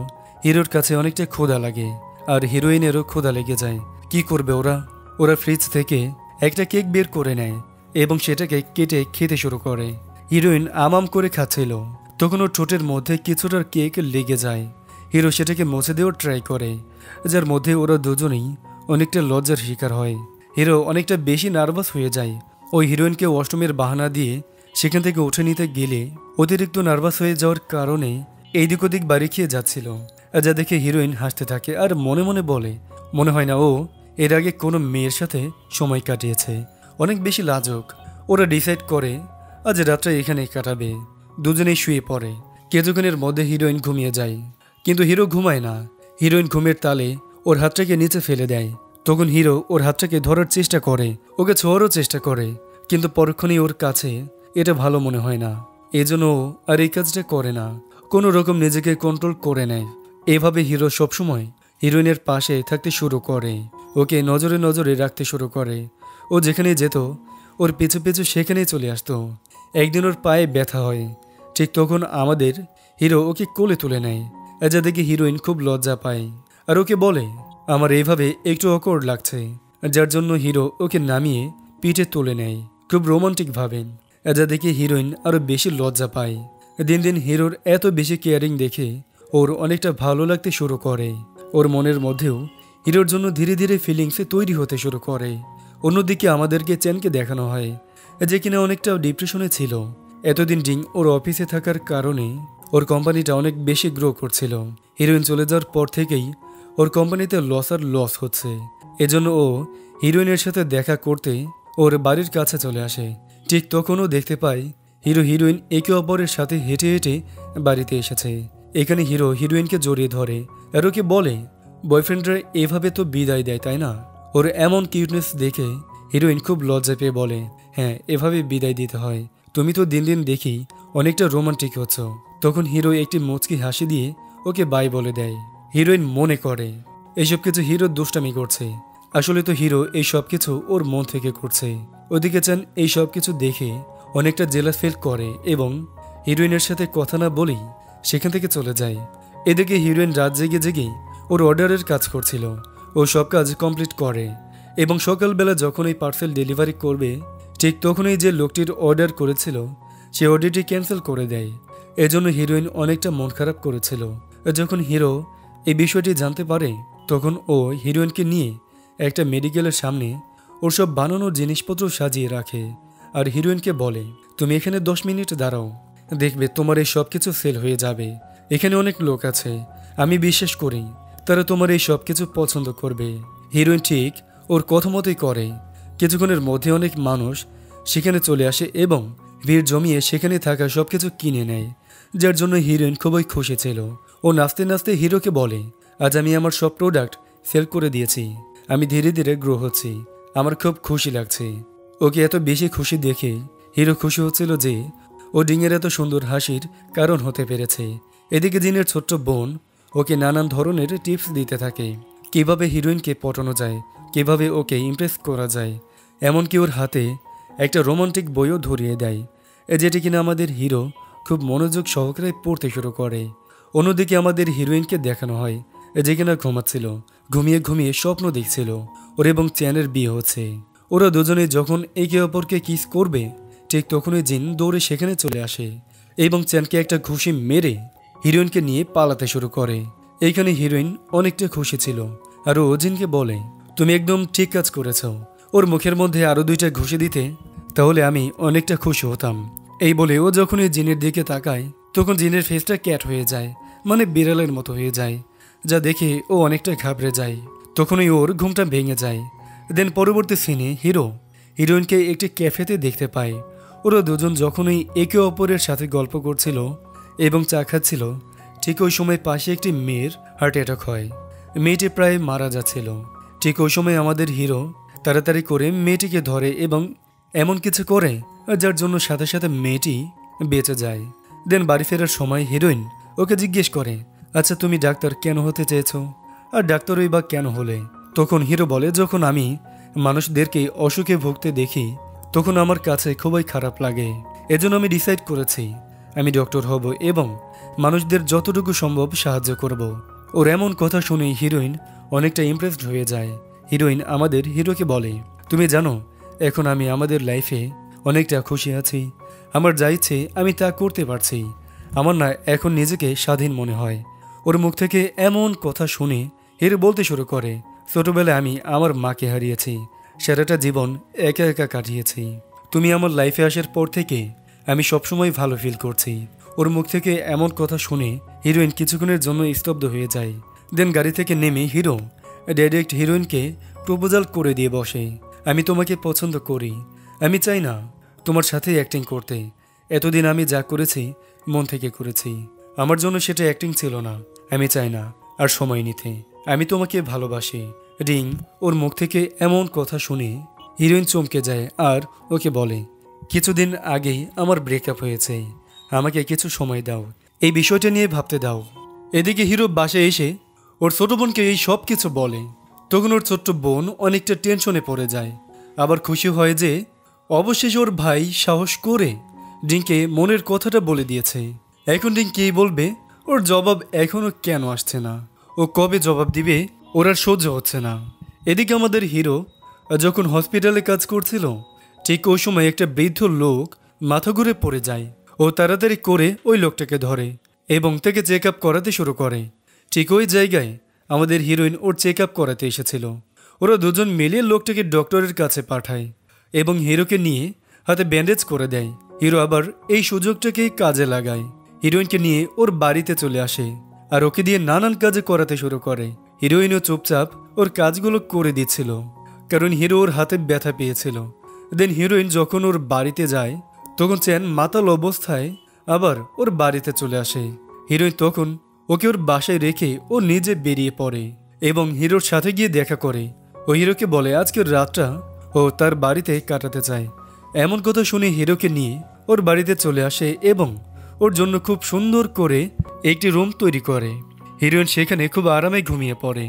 Speaker 1: হিরোর কাছে অনেকটা ক্ষুধা লাগে, আর হিরোইনেরও ক্ষুধা লেগে যায়। কি করবে ওরা? ওরা ফ্রিজ থেকে একটা কেক বের করে নেয় এবং সেটাকে কেটে খেতে শুরু করে। হিরোইন আমাম করে খাচ্ছিল, তখন ওর ঠোঁটের মধ্যে কিছুটা কেক লেগে যায়। হিরো সেটাকে মুছে দেওয়ার ট্রাই করে, যার মধ্যে ওরা দুজনেই অনেকটা লজ্জার শিকার হয়। হিরো অনেকটা বেশি নার্ভাস হয়ে যায়। ওই হিরোইনকে ওয়াশরুমের বাহানা দিয়ে সেখান থেকে উঠে নিতে গেলে অতিরিক্ত নার্ভাস হয়ে যাওয়ার কারণে এইদিক ওদিক বাড়ি খেয়ে যাচ্ছিল, যা দেখে হিরোইন হাসতে থাকে আর মনে মনে বলে, মনে হয় না ও এর আগে কোনো মেয়ের সাথে সময় কাটিয়েছে, অনেক বেশি লাজুক। ওরা ডিসাইড করে আজ রাতটা এখানেই কাটাবে। দুজনেই শুয়ে পড়ে। কিছুক্ষণের মধ্যে হিরোইন ঘুমিয়ে যায়, কিন্তু হিরো ঘুমায় না। হিরোইন ঘুমের তালে ওর হাতটাকে নিচে ফেলে দেয়। তখন হিরো ওর হাতটাকে ধরার চেষ্টা করে, ওকে ছোঁয়ারও চেষ্টা করে, কিন্তু পরক্ষণেই ওর কাছে এটা ভালো মনে হয় না। এজন্য ও আর এই কাজটা করে না, কোনো রকম নিজেকে কন্ট্রোল করে নেয়। এভাবে হিরো সবসময় হিরোইনের পাশে থাকতে শুরু করে, ওকে নজরে নজরে রাখতে শুরু করে, ও যেখানে যেত ওর পিছু পিছু সেখানেই চলে আসতো। একদিন ওর পায়ে ব্যথা হয়, ঠিক তখন আমাদের হিরো ওকে কোলে তুলে নেয়। যা দেখে হিরোইন খুব লজ্জা পায় আর ওকে বলে আমার এইভাবে একটু অকওয়ার্ড লাগছে, যার জন্য হিরো ওকে নামিয়ে পিঠে তুলে নেয় খুব রোমান্টিক ভাবে। যা দেখে হিরোইন আরো বেশি লজ্জা পায়। দিন দিন হিরোর এত বেশি কেয়ারিং দেখে ওর অনেকটা ভালো লাগতে শুরু করে। ওর মনের মধ্যেও হিরোর জন্য ধীরে ধীরে ফিলিংসে তৈরি হতে শুরু করে। অন্যদিকে আমাদেরকে চেনকে দেখানো হয় যে কিনা অনেকটা ডিপ্রেশনে ছিল। এতদিন ডিং ওর অফিসে থাকার কারণে ওর কোম্পানিটা অনেক বেশি গ্রো করছিল। হিরোইন চলে যাওয়ার পর থেকেই ওর কোম্পানিতে লস আর লস হচ্ছে। এজন্য ও হিরোইনের সাথে দেখা করতে ওর বাড়ির কাছে চলে আসে। ঠিক তখনও দেখতে পাই হিরো হিরোইন একে অপরের সাথে হেঁটে হেঁটে বাড়িতে এসেছে। এখানে হিরো হিরোইনকে জড়িয়ে ধরে আর ওকে বলে বয়ফ্রেন্ডরা এভাবে তো বিদায় দেয় তাই না। ওর এমন কিউটনেস দেখে হিরোইন খুব লজ্জা পেয়ে বলে হ্যাঁ এভাবে বিদায় দিতে হয়, তুমি তো দিন দিন দেখি অনেকটা রোমান্টিক হচ্ছ। তখন হিরো একটি মুচকি হাসি দিয়ে ওকে বাই বলে দেয়। হিরোইন মনে করে এইসব কিছু হিরো দুষ্টামি করছে, আসলে তো হিরো এই সব কিছু ওর মন থেকে করছে। ওদিকে চান এই সব কিছু দেখে অনেকটা জেলাস ফিল করে এবং হিরোইনের সাথে কথা না বলেই সেখান থেকে চলে যায়। এদিকে হিরোইন রাত জেগে জেগে ওর অর্ডারের কাজ করছিল। ও সব কাজ কমপ্লিট করে এবং সকালবেলা যখন এই পার্সেল ডেলিভারি করবে ঠিক তখনই যে লোকটির অর্ডার করেছিল সে অর্ডারটি ক্যান্সেল করে দেয়। এজন্য হিরোইন অনেকটা মন খারাপ করেছিল। যখন হিরো এই বিষয়টি জানতে পারে তখন ও হিরোইনকে নিয়ে একটা মেডিকেলের সামনে ওর সব বানানোর জিনিসপত্র সাজিয়ে রাখে আর হিরোইনকে বলে তুমি এখানে 10 মিনিট দাঁড়াও, দেখবে তোমার এই সব কিছু সেল হয়ে যাবে। এখানে অনেক লোক আছে, আমি বিশ্বাস করি তারা তোমার এই সব কিছু পছন্দ করবে। হিরোইন ঠিক ওর কথা মতোই করে। কিছুক্ষণের মধ্যে অনেক মানুষ সেখানে চলে আসে এবং ভিড় জমিয়ে সেখানে থাকা সবকিছু কিনে নেয়, যার জন্য হিরোইন খুবই খুশি ছিল। ও নাচতে নাচতে হিরোকে বলে আজ আমি আমার সব প্রোডাক্ট সেল করে দিয়েছি, আমি ধীরে ধীরে গ্রো হচ্ছি, আমার খুব খুশি লাগছে। ওকে এত বেশি খুশি দেখে হিরো খুশি হচ্ছিল যে ও ডিঙের এত সুন্দর হাসির কারণ হতে পেরেছে। এদিকে জিনের ছোট্ট বোন ওকে নানান ধরনের টিপস দিতে থাকে, কিভাবে হিরোইনকে পটানো যায়, কিভাবে ওকে ইমপ্রেস করা যায়। এমনকি ওর হাতে একটা রোমান্টিক বইও ধরিয়ে দেয়, যেটি কিনা আমাদের হিরো খুব মনোযোগ সহকারে পড়তে শুরু করে। অন্যদিকে আমাদের হিরোইনকে দেখানো হয় যে কিনা ঘুমাচ্ছিল, ঘুমিয়ে ঘুমিয়ে স্বপ্ন দেখছিল ওর এবং চ্যানের বিয়ে হচ্ছে। ওরা দুজনে যখন একে অপরকে কিস করবে ঠিক তখনই জিন দৌড়ে সেখানে চলে আসে এবং চ্যানকে একটা ঘুষি মেরে হিরোইনকে নিয়ে পালাতে শুরু করে। এইখানে হিরোইন অনেকটা খুশি ছিল আর ও জিনকে বলে তুমি একদম ঠিক কাজ করেছ, ওর মুখের মধ্যে আরো 2টা ঘুষি দিতে তাহলে আমি অনেকটা খুশি হতাম। এই বলে ও যখন ওই জিনের দিকে তাকায় তখন জিনের ফেসটা ক্যাট হয়ে যায়, মানে বিড়ালের মতো হয়ে যায়, যা দেখে ও অনেকটা ঘাবড়ে যায়। তখনই ওর ঘুমটা ভেঙে যায়। দেন পরবর্তী সিনে হিরো হিরোইনকে একটি ক্যাফেতে দেখতে পায়। ওরা দুজন যখনই একে অপরের সাথে গল্প করছিল এবং চা খাচ্ছিল ঠিক ওই সময় পাশে একটি মেয়ের হার্ট অ্যাটাক হয়। মেয়েটি প্রায় মারা যাচ্ছিল। ঠিক ওই সময় আমাদের হিরো তাড়াতাড়ি করে মেয়েটিকে ধরে এবং এমন কিছু করে যার জন্য সাথে সাথে মেয়েটি বেঁচে যায়। দেন বাড়ি ফেরার সময় হিরোইন ওকে জিজ্ঞেস করে আচ্ছা তুমি ডাক্তার কেন হতে চেয়েছো, আর ডাক্তারই বা কেন হলে? তখন হিরো বলে যখন আমি মানুষদেরকে অসুখে ভুগতে দেখি তখন আমার কাছে খুবই খারাপ লাগে, এজন্য আমি ডিসাইড করেছি আমি ডক্টর হব এবং মানুষদের যতটুকু সম্ভব সাহায্য করব। ওর এমন কথা শুনে হিরোইন অনেকটা ইমপ্রেসড হয়ে যায়। হিরোইন আমাদের হিরোকে বলে তুমি জানো এখন আমি আমাদের লাইফে অনেকটা খুশি আছি, আমার যা ইচ্ছে আমি তা করতে পারছি, আমার না এখন নিজেকে স্বাধীন মনে হয়। ওর মুখ থেকে এমন কথা শুনে হিরো বলতে শুরু করে ছোটবেলায় আমি আমার মাকে হারিয়েছি, সারাটা জীবন একা একা কাটিয়েছি, তুমি আমার লাইফে আসার পর থেকে আমি সবসময় ভালো ফিল করছি। ওর মুখ থেকে এমন কথা শুনে হিরোইন কিছুক্ষণের জন্য স্তব্ধ হয়ে যায়। দেন গাড়ি থেকে নেমে হিরো ডাইরেক্ট হিরোইনকে প্রপোজাল করে দিয়ে বসে আমি তোমাকে পছন্দ করি, আমি চাই না তোমার সাথে অ্যাক্টিং করতে, এতদিন আমি যা করেছি মন থেকে করেছি, আমার জন্য সেটা অ্যাক্টিং ছিল না, আমি চাই না আর সময় নিতে, আমি তোমাকে ভালোবাসি। রিং ওর মুখ থেকে এমন কথা শুনে হিরোইন চমকে যায় আর ওকে বলে কিছুদিন আগেই আমার ব্রেকআপ হয়েছে, আমাকে কিছু সময় দাও, এই বিষয়টা নিয়ে ভাবতে দাও। এদিকে হিরো বাসায় এসে ওর ছোট বোনকে এই সব কিছু বলে। তখন ওর ছোট্ট বোন অনেকটা টেনশনে পড়ে যায় আবার খুশি হয় যে অবশেষে ওর ভাই সাহস করে ডিঙ্কে মনের কথাটা বলে দিয়েছে। এখন ডিঙ্ক কি বলবে, ওর জবাব এখনো কেন আসছে না, ও কবে জবাব দিবে ওর আর সহ্য হচ্ছে না। এদিকে আমাদের হিরো যখন হসপিটালে কাজ করছিল ঠিক ওই সময় একটা বৃদ্ধ লোক মাথা ঘুরে পড়ে যায়। ও তাড়াতাড়ি করে ওই লোকটাকে ধরে এবং তাকে চেক আপ করাতে শুরু করে। ঠিক ওই জায়গায় আমাদের হিরোইন ওর চেক আপ করাতে এসেছিল। ওরা দুজন মিলে লোকটাকে ডক্টরের কাছে পাঠায় এবং হিরোকে নিয়ে হাতে ব্যান্ডেজ করে দেয়। হিরো আবার এই সুযোগটাকে কাজে লাগায়, হিরোইনকে নিয়ে ওর বাড়িতে চলে আসে আর ওকে দিয়ে নানান কাজে করাতে শুরু করে। হিরোইনও চুপচাপ ওর কাজগুলো করে দিচ্ছিল কারণ হিরো ওর হাতে ব্যথা পেয়েছিল। দেন হিরোইন যখন ওর বাড়িতে যায় তখন চ্যান মাতাল অবস্থায় আবার ওর বাড়িতে চলে আসে। হিরোইন তখন ওকে ওর বাসায় রেখে ও নিজে বেরিয়ে পড়ে এবং হিরোর সাথে গিয়ে দেখা করে। ও হিরোকে বলে আজকের রাতটা ও তার বাড়িতে কাটাতে চায়। এমন কথা শুনে হিরোকে নিয়ে ওর বাড়িতে চলে আসে এবং ওর জন্য খুব সুন্দর করে একটি রুম তৈরি করে। হিরোইন সেখানে খুব আরামে ঘুমিয়ে পড়ে।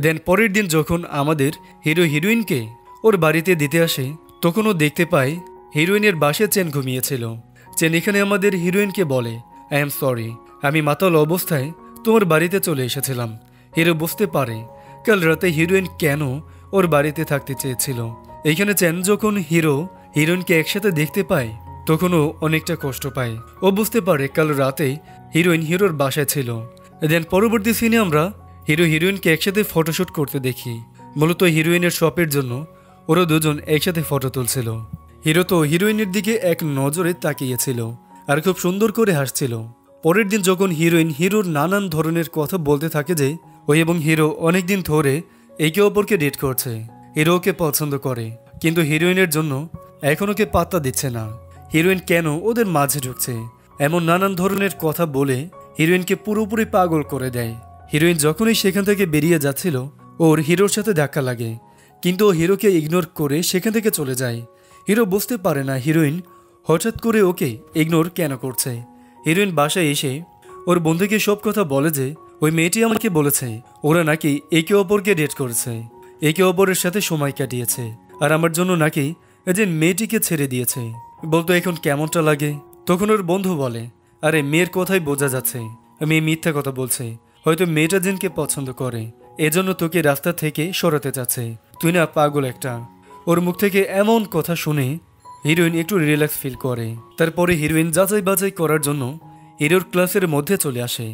Speaker 1: দেন পরের দিন যখন আমাদের হিরো হিরোইনকে ওর বাড়িতে দিতে আসে তখন ও দেখতে পায় হিরোইনের বাসে চেন ঘুমিয়েছিল। চেন এখানে আমাদের হিরোইনকে বলে আই এম সরি, আমি মাতাল অবস্থায় তোমার বাড়িতে চলে এসেছিলাম। হিরো বুঝতে পারে কাল রাতে হিরোইন কেন ওর বাড়িতে থাকতে চেয়েছিল। এইখানে চেন যখন হিরো হিরোইনকে একসাথে দেখতে পায় তখনও অনেকটা কষ্ট পায়। ও বুঝতে পারে কাল রাতে হিরোইন হিরোর বাসায় ছিল। দেন পরবর্তী সিনে আমরা হিরো হিরোইনকে একসাথে ফটোশ্যুট করতে দেখি। মূলত হিরোইনের শপের জন্য ওরা দুজন একসাথে ফটো তুলছিল। হিরো তো হিরোইনের দিকে এক নজরে তাকিয়েছিল আর খুব সুন্দর করে হাসছিল। পরের দিন যখন হিরোইন হিরোর নানান ধরনের কথা বলতে থাকে যে ও এবং হিরো অনেকদিন ধরে একে অপরকে ডেট করছে, হিরো ওকে পছন্দ করে কিন্তু হিরোইনের জন্য এখন ওকে পাত্তা দিচ্ছে না। হিরোইন কেন ওদের মাঝে ঢুকছে, এমন নানান ধরনের কথা বলে হিরোইনকে পুরোপুরি পাগল করে দেয়। হিরোইন যখনই সেখান থেকে বেরিয়ে যাচ্ছিল ওর হিরোর সাথে ধাক্কা লাগে কিন্তু ও হিরোকে ইগনোর করে সেখান থেকে চলে যায়। হিরো বুঝতে পারে না হিরোইন হঠাৎ করে ওকে ইগনোর কেন করছে। হিরোইন বাসায় এসে ওর বন্ধুকে সব কথা বলে যে ওই মেয়েটি আমাকে বলেছে ওরা নাকি একে অপরকে ডেট করেছে, একে অপরের সাথে সময় কাটিয়েছে আর আমার জন্য নাকি এই যে মেয়েটিকে ছেড়ে দিয়েছে। বলতো এখন কেমনটা লাগে। তখন ওর বন্ধু বলে আরে মেয়ের কথাই বোঝা যাচ্ছে মেয়ে মিথ্যা কথা বলছে, হয়তো মেয়েটা জিনকে পছন্দ করে এজন্য তোকে রাস্তা থেকে সরাতে চাচ্ছে, তুই না পাগল একটা। ওর মুখ থেকে এমন কথা শুনে হিরোইন একটু রিল্যাক্স ফিল করে। তারপরে হিরোইন যাচাই বাছাই করার জন্য হিরোর ক্লাসের মধ্যে চলে আসে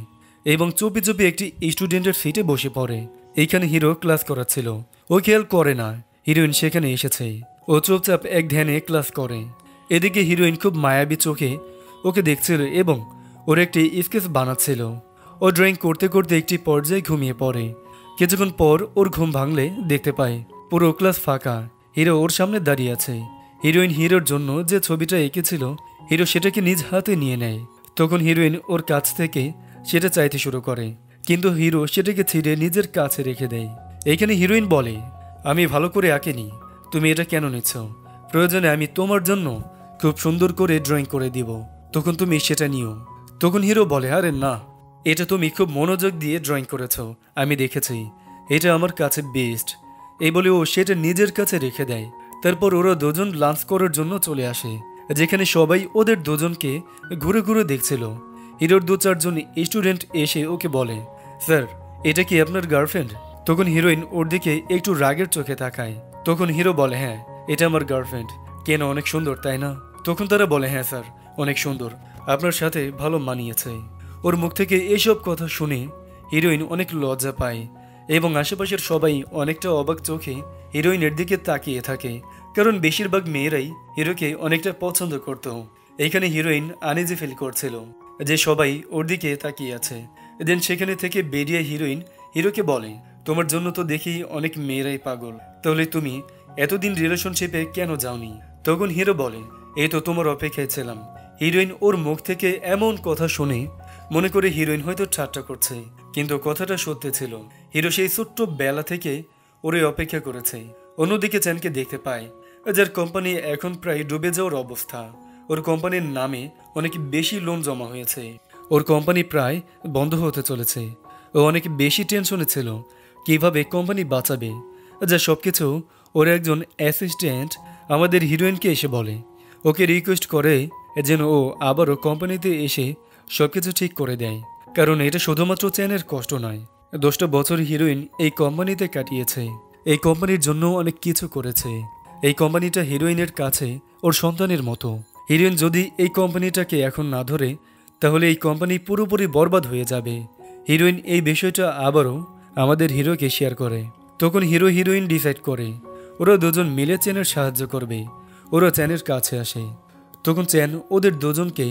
Speaker 1: এবং চুপি চুপি একটি স্টুডেন্টের সিটে বসে পড়ে। এইখানে হিরো ক্লাস করাচ্ছিল, ও খেয়াল করে না হিরোইন সেখানে এসেছে। ও চুপচাপ এক ধ্যানে ক্লাস করে। এদিকে হিরোইন খুব মায়াবী চোখে ওকে দেখছিল এবং ওর একটি স্কেচ বানাচ্ছিল। ও ড্রয়িং করতে করতে একটি পর্যায়ে ঘুমিয়ে পড়ে। কিছুক্ষণ পর ওর ঘুম ভাঙলে দেখতে পায় পুরো ক্লাস ফাঁকা, হিরো ওর সামনে দাঁড়িয়ে আছে। হিরোইন হিরোর জন্য যে ছবিটা এঁকেছিল হিরো সেটাকে নিজ হাতে নিয়ে নেয়। তখন হিরোইন ওর কাছ থেকে সেটা চাইতে শুরু করে কিন্তু হিরো সেটাকে ছিঁড়ে নিজের কাছে রেখে দেয়। এইখানে হিরোইন বলে আমি ভালো করে আঁকিনি, তুমি এটা কেন নিচ্ছ, প্রয়োজনে আমি তোমার জন্য খুব সুন্দর করে ড্রয়িং করে দিব, তখন তুমি সেটা নিও। তখন হিরো বলে আরে না, এটা তুমি খুব মনোযোগ দিয়ে ড্রয়িং করেছ, আমি দেখেছি, এটা আমার কাছে বেস্ট। এই বলে ও সেটা নিজের কাছে রেখে দেয়। তারপর ওরা দুজন লাঞ্চ করার জন্য চলে আসে যেখানে সবাই ওদের দুজনকে ঘুরে ঘুরে দেখছিল। হিরোর 2-4 জন স্টুডেন্ট এসে ওকে বলে স্যার এটা কি আপনার গার্লফ্রেন্ড? তখন হিরোইন ওর দিকে একটু রাগের চোখে তাকায়। তখন হিরো বলে হ্যাঁ এটা আমার গার্লফ্রেন্ড। কেন অনেক সুন্দর তাই না? তখন তারা বলে হ্যাঁ স্যার অনেক সুন্দর, আপনার সাথে ভালো মানিয়েছে। ওর মুখ থেকে এসব কথা শুনে হিরোইন অনেক লজ্জা পায় এবং আশেপাশের সবাই অনেকটা অবাক চোখে হিরোইনের দিকে তাকিয়ে থাকে কারণ বেশিরভাগ মেয়েরাই হিরোকে অনেকটা পছন্দ করত। এইখানে হিরোইন আনইজি ফিল করছিল যে সবাই ওর দিকে তাকিয়ে আছে। দেন সেখানে থেকে বেরিয়ে হিরোইন হিরোকে বলে তোমার জন্য তো দেখি অনেক মেয়েরাই পাগল, তাহলে তুমি এতদিন রিলেশনশিপে কেন যাওনি? তখন হিরো বলে এই তো তোমার অপেক্ষায় ছিলাম। হিরোইন ওর মুখ থেকে এমন কথা শুনে মনে করে হিরোইন হয়তো ঠাট্টা করছে কিন্তু কথাটা সত্যি ছিল। হিরো সেই ছোট্ট বেলা থেকে ওরে অপেক্ষা করেছে। অন্যদিকে চ্যানকে দেখতে পায় যার কোম্পানি এখন প্রায় ডুবে যাওয়ার অবস্থা। ওর কোম্পানির নামে অনেক বেশি লোন জমা হয়েছে, ওর কোম্পানি প্রায় বন্ধ হতে চলেছে। ও অনেক বেশি টেনশনে ছিল কিভাবে কোম্পানি বাঁচাবে, যা সবকিছু ওর একজন অ্যাসিস্ট্যান্ট আমাদের হিরোইনকে এসে বলে, ওকে রিকোয়েস্ট করে যেন ও আবারও কোম্পানিতে এসে সবকিছু ঠিক করে দেয়, কারণ এটা শুধুমাত্র চ্যানের কষ্ট নয়। 10টা বছর হিরোইন এই কোম্পানিতে কাটিয়েছে, এই কোম্পানির জন্য অনেক কিছু করেছে। এই কোম্পানিটা হিরোইনের কাছে ওর সন্তানের মতো। হিরোইন যদি এই কোম্পানিটাকে এখন না ধরে তাহলে এই কোম্পানি পুরোপুরি বরবাদ হয়ে যাবে। হিরোইন এই বিষয়টা আবারও আমাদের হিরোকে শেয়ার করে। তখন হিরো হিরোইন ডিসাইড করে ওরা দুজন মিলে চ্যানের সাহায্য করবে। ওরা চ্যানের কাছে আসে। তখন চ্যান ওদের দুজনকে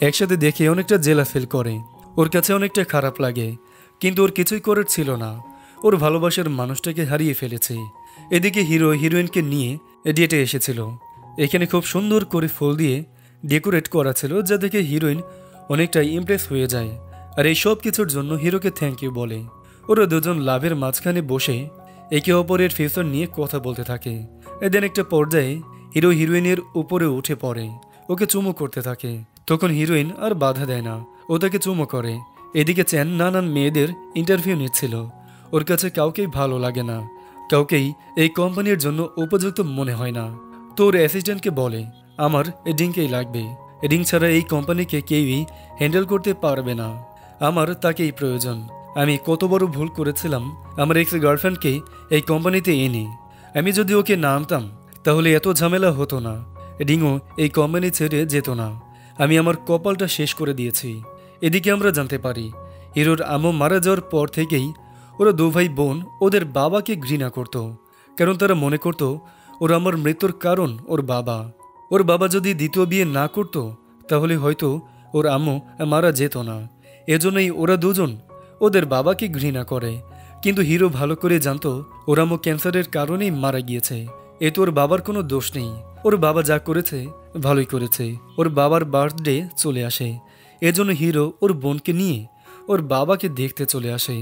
Speaker 1: একসাথে দেখে অনেকটা জেলা ফিল করে। ওর কাছে অনেকটা খারাপ লাগে, কিন্তু ওর কিছুই করার ছিল না। ওর ভালোবাসার মানুষটাকে হারিয়ে ফেলেছে। এদিকে হিরো হিরোইনকে নিয়ে ডেটে এসেছিল। এখানে খুব সুন্দর করে ফুল দিয়ে ডেকোরেট করা ছিল, যা দেখে হিরোইন অনেকটাই ইমপ্রেস হয়ে যায়। আর এই সব কিছুর জন্য হিরোকে থ্যাংক ইউ বলে। ওরা দুজন লাভের মাঝখানে বসে একে অপরের ফিউচার নিয়ে কথা বলতে থাকে। এদিন একটা পর্যায়ে হিরো হিরোইনের উপরে উঠে পড়ে, ওকে চুমু করতে থাকে। তখন হিরোইন আর বাধা দেয় না, ও তাকে চুমু করে। এদিকে চ্যান নানান মেয়েদের ইন্টারভিউ নিচ্ছিল। ওর কাছে কাউকেই ভালো লাগে না, কাউকেই এই কোম্পানির জন্য উপযুক্ত মনে হয় না। তো ওর অ্যাসিস্ট্যান্টকে বলে, আমার ডিংকেই লাগবে, ডিং ছাড়া এই কোম্পানিকে কেউই হ্যান্ডেল করতে পারবে না, আমার তাকেই প্রয়োজন। আমি কত বড় ভুল করেছিলাম আমার এক্স গার্লফ্রেন্ডকে এই কোম্পানিতে এনে। আমি যদি ওকে না আনতাম তাহলে এত ঝামেলা হতো না, ডিংও এই কোম্পানি ছেড়ে যেত না। আমি আমার কপালটা শেষ করে দিয়েছি। এদিকে আমরা জানতে পারি হিরোর আম্মু মারা যাওয়ার পর থেকেই ওরা দু ভাই বোন ওদের বাবাকে ঘৃণা করত, কারণ তারা মনে করত ওর আমার মৃত্যুর কারণ ওর বাবা। ওর বাবা যদি দ্বিতীয় বিয়ে না করত তাহলে হয়তো ওর আম্মু মারা যেত না। এজন্যই ওরা দুজন ওদের বাবাকে ঘৃণা করে। কিন্তু হিরো ভালো করে জানতো ওর আম্মু ক্যান্সারের কারণেই মারা গিয়েছে। এতে ওর বাবার কোনো দোষ নেই। ওর বাবা যা করেছে ভালোই করেছে। ওর বাবার বার্থডে চলে আসে, এজন্য হিরো ওর বোনকে নিয়ে ওর বাবাকে দেখতে চলে আসে।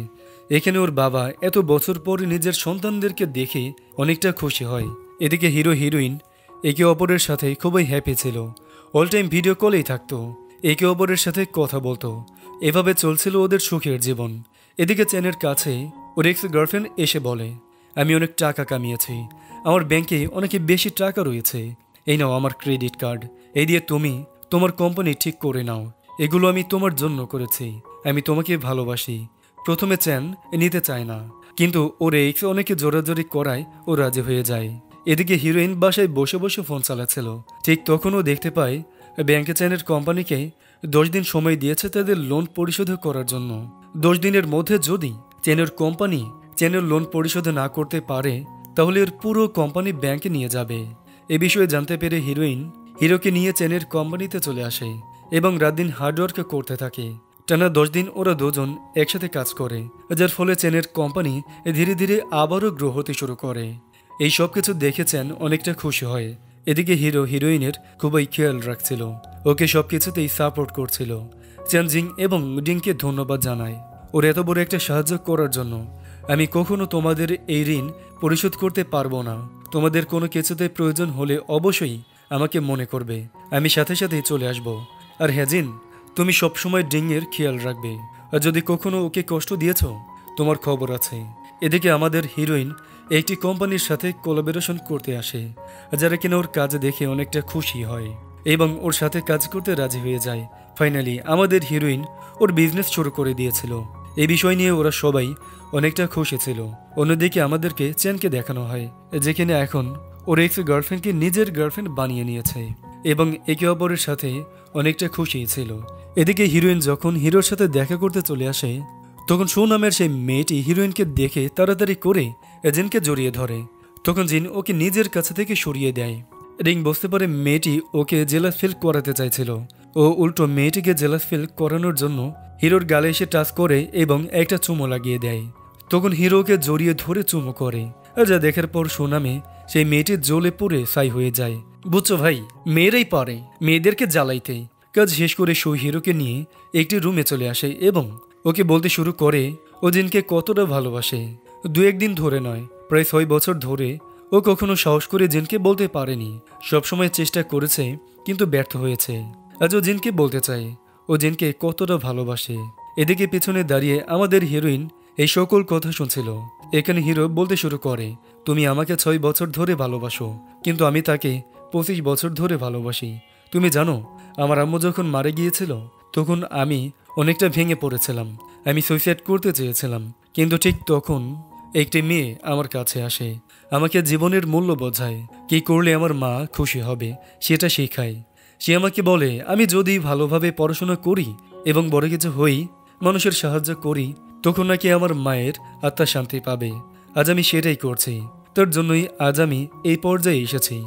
Speaker 1: এখানে ওর বাবা এত বছর পরে নিজের সন্তানদেরকে দেখে অনেকটা খুশি হয়। এদিকে হিরো হিরোইন একে অপরের সাথে খুবই হ্যাপি ছিল। অল টাইম ভিডিও কলেই থাকতো, একে অপরের সাথে কথা বলতো। এভাবে চলছিল ওদের সুখের জীবন। এদিকে চ্যানের কাছে ওর এক্স গার্লফ্রেন্ড এসে বলে, আমি অনেক টাকা কামিয়েছি, আমার ব্যাংকে অনেক বেশি টাকা রয়েছে, এই নাও আমার ক্রেডিট কার্ড, এই দিয়ে তুমি তোমার কোম্পানি ঠিক করে নাও, এগুলো আমি তোমার জন্য করেছি, আমি তোমাকে ভালোবাসি। প্রথমে চ্যান নিতে চায় না, কিন্তু ওর এক্স অনেকে জোরাজোরি করায় ও রাজি হয়ে যায়। এদিকে হিরোইন বাসায় বসে বসে ফোন চালাচ্ছিল। ঠিক তখনও দেখতে পায় ব্যাংকে চ্যানের কোম্পানিকে 10 দিন সময় দিয়েছে তাদের লোন পরিশোধ করার জন্য। 10 দিনের মধ্যে যদি চ্যানের কোম্পানি চ্যানের লোন পরিশোধ না করতে পারে তাহলে এর পুরো কোম্পানি ব্যাংকে নিয়ে যাবে। এ বিষয়ে জানতে পেরে হিরোইন হিরোকে নিয়ে চ্যানের কোম্পানিতে চলে আসে এবং রাত দিন হার্ডওয়ার্ক করতে থাকে। টানা 10 দিন ওরা দুজন একসাথে কাজ করে, যার ফলে চ্যানের কোম্পানি ধীরে ধীরে আবারও গ্রো হতে শুরু করে। এই সব কিছু দেখে চ্যান অনেকটা খুশি হয়। এদিকে হিরো হিরোইনের খুবই খেয়াল রাখছিল, ওকে সবকিছুতেই সাপোর্ট করছিল। চ্যান জিং এবং ডিংকে ধন্যবাদ জানায় ওর এত বড় একটা সাহায্য করার জন্য। আমি কখনো তোমাদের এই ঋণ পরিশোধ করতে পারবো না, তোমাদের কোনো কিছুতে প্রয়োজন হলে অবশ্যই আমাকে মনে করবে, আমি সাথে সাথেই চলে আসব। আর হ্যাঁ জিন, তুমি সবসময় ডিংয়ের খেয়াল রাখবে, আর যদি কখনো ওকে কষ্ট দিয়েছ তোমার খবর আছে। এদিকে আমাদের হিরোইন একটি কোম্পানির সাথে কোলাবোরেশন করতে আসে, যারা কিনা ওর কাজ দেখে অনেকটা খুশি হয় এবং ওর সাথে কাজ করতে রাজি হয়ে যায়। ফাইনালি আমাদের হিরোইন ওর বিজনেস শুরু করে দিয়েছিল। এই বিষয় নিয়ে ওরা সবাই অনেকটা খুশি ছিল। অন্যদিকে আমাদেরকে চ্যানকে দেখানো হয়, যেখানে এখন ওর এক্স গার্লফ্রেন্ডকে নিজের গার্লফ্রেন্ড বানিয়ে নিয়েছে এবং একে অপরের সাথে অনেকটা খুশি ছিল। এদিকে হিরোইন যখন হিরোর সাথে দেখা করতে চলে আসে তখন শো নামের সেই মেয়েটি হিরোইনকে দেখে তাড়াতাড়ি করে জিনকে জড়িয়ে ধরে। তখন জিন ওকে নিজের কাছে থেকে সরিয়ে দেয়। রিং বুঝতে পারে মেয়েটি ওকে জেলাস ফিল করাতে চাইছিল। ও উল্টো মেয়েটিকে জেলাস ফিল করানোর জন্য হিরোর গালে এসে টাচ করে এবং একটা চুমো লাগিয়ে দেয়। তখন হিরোকে জড়িয়ে ধরে চুমো করে, আর যা দেখার পর সুনামে সেই মেয়েটি জ্বলে পুড়ে ছাই হয়ে যায়। বুঝছো ভাই, মেয়েরাই পারে মেয়েদেরকে জ্বালাইতে। কাজ শেষ করে শো হিরোকে নিয়ে একটি রুমে চলে আসে এবং ওকে বলতে শুরু করে ও জিনকে কতটা ভালোবাসে। 2-1 দিন ধরে নয়, প্রায় 6 বছর ধরে ও কখনো সাহস করে জিনকে বলতে পারেনি। সবসময় চেষ্টা করেছে কিন্তু ব্যর্থ হয়েছে। আজ ও জিনকে বলতে চায় ও জিনকে কতটা ভালোবাসে। এদিকে পেছনে দাঁড়িয়ে আমাদের হিরোইন এই সকল কথা শুনছিল। এখানে হিরো বলতে শুরু করে, তুমি আমাকে 6 বছর ধরে ভালোবাসো, কিন্তু আমি তাকে 25 বছর ধরে ভালোবাসি। তুমি জানো, আমার আম্মু যখন মারা গিয়েছিল তখন আমি অনেকটা ভেঙে পড়েছিলাম। আমি সুইসাইড করতে চেয়েছিলাম, কিন্তু ঠিক তখন একটি মেয়ে আমার কাছে আসে, আমাকে জীবনের মূল্য বোঝায়, কি করলে আমার মা খুশি হবে সেটা শেখায়। সে আমাকে বলে, আমি যদি ভালোভাবে পড়াশোনা করি এবং বড় কিছু হই, মানুষের সাহায্য করি, তখন নাকি আমার মায়ের আত্মা শান্তি পাবে। আজ আমি সেটাই করছি, তার জন্যই আজ আমি এই পর্যায়ে এসেছি।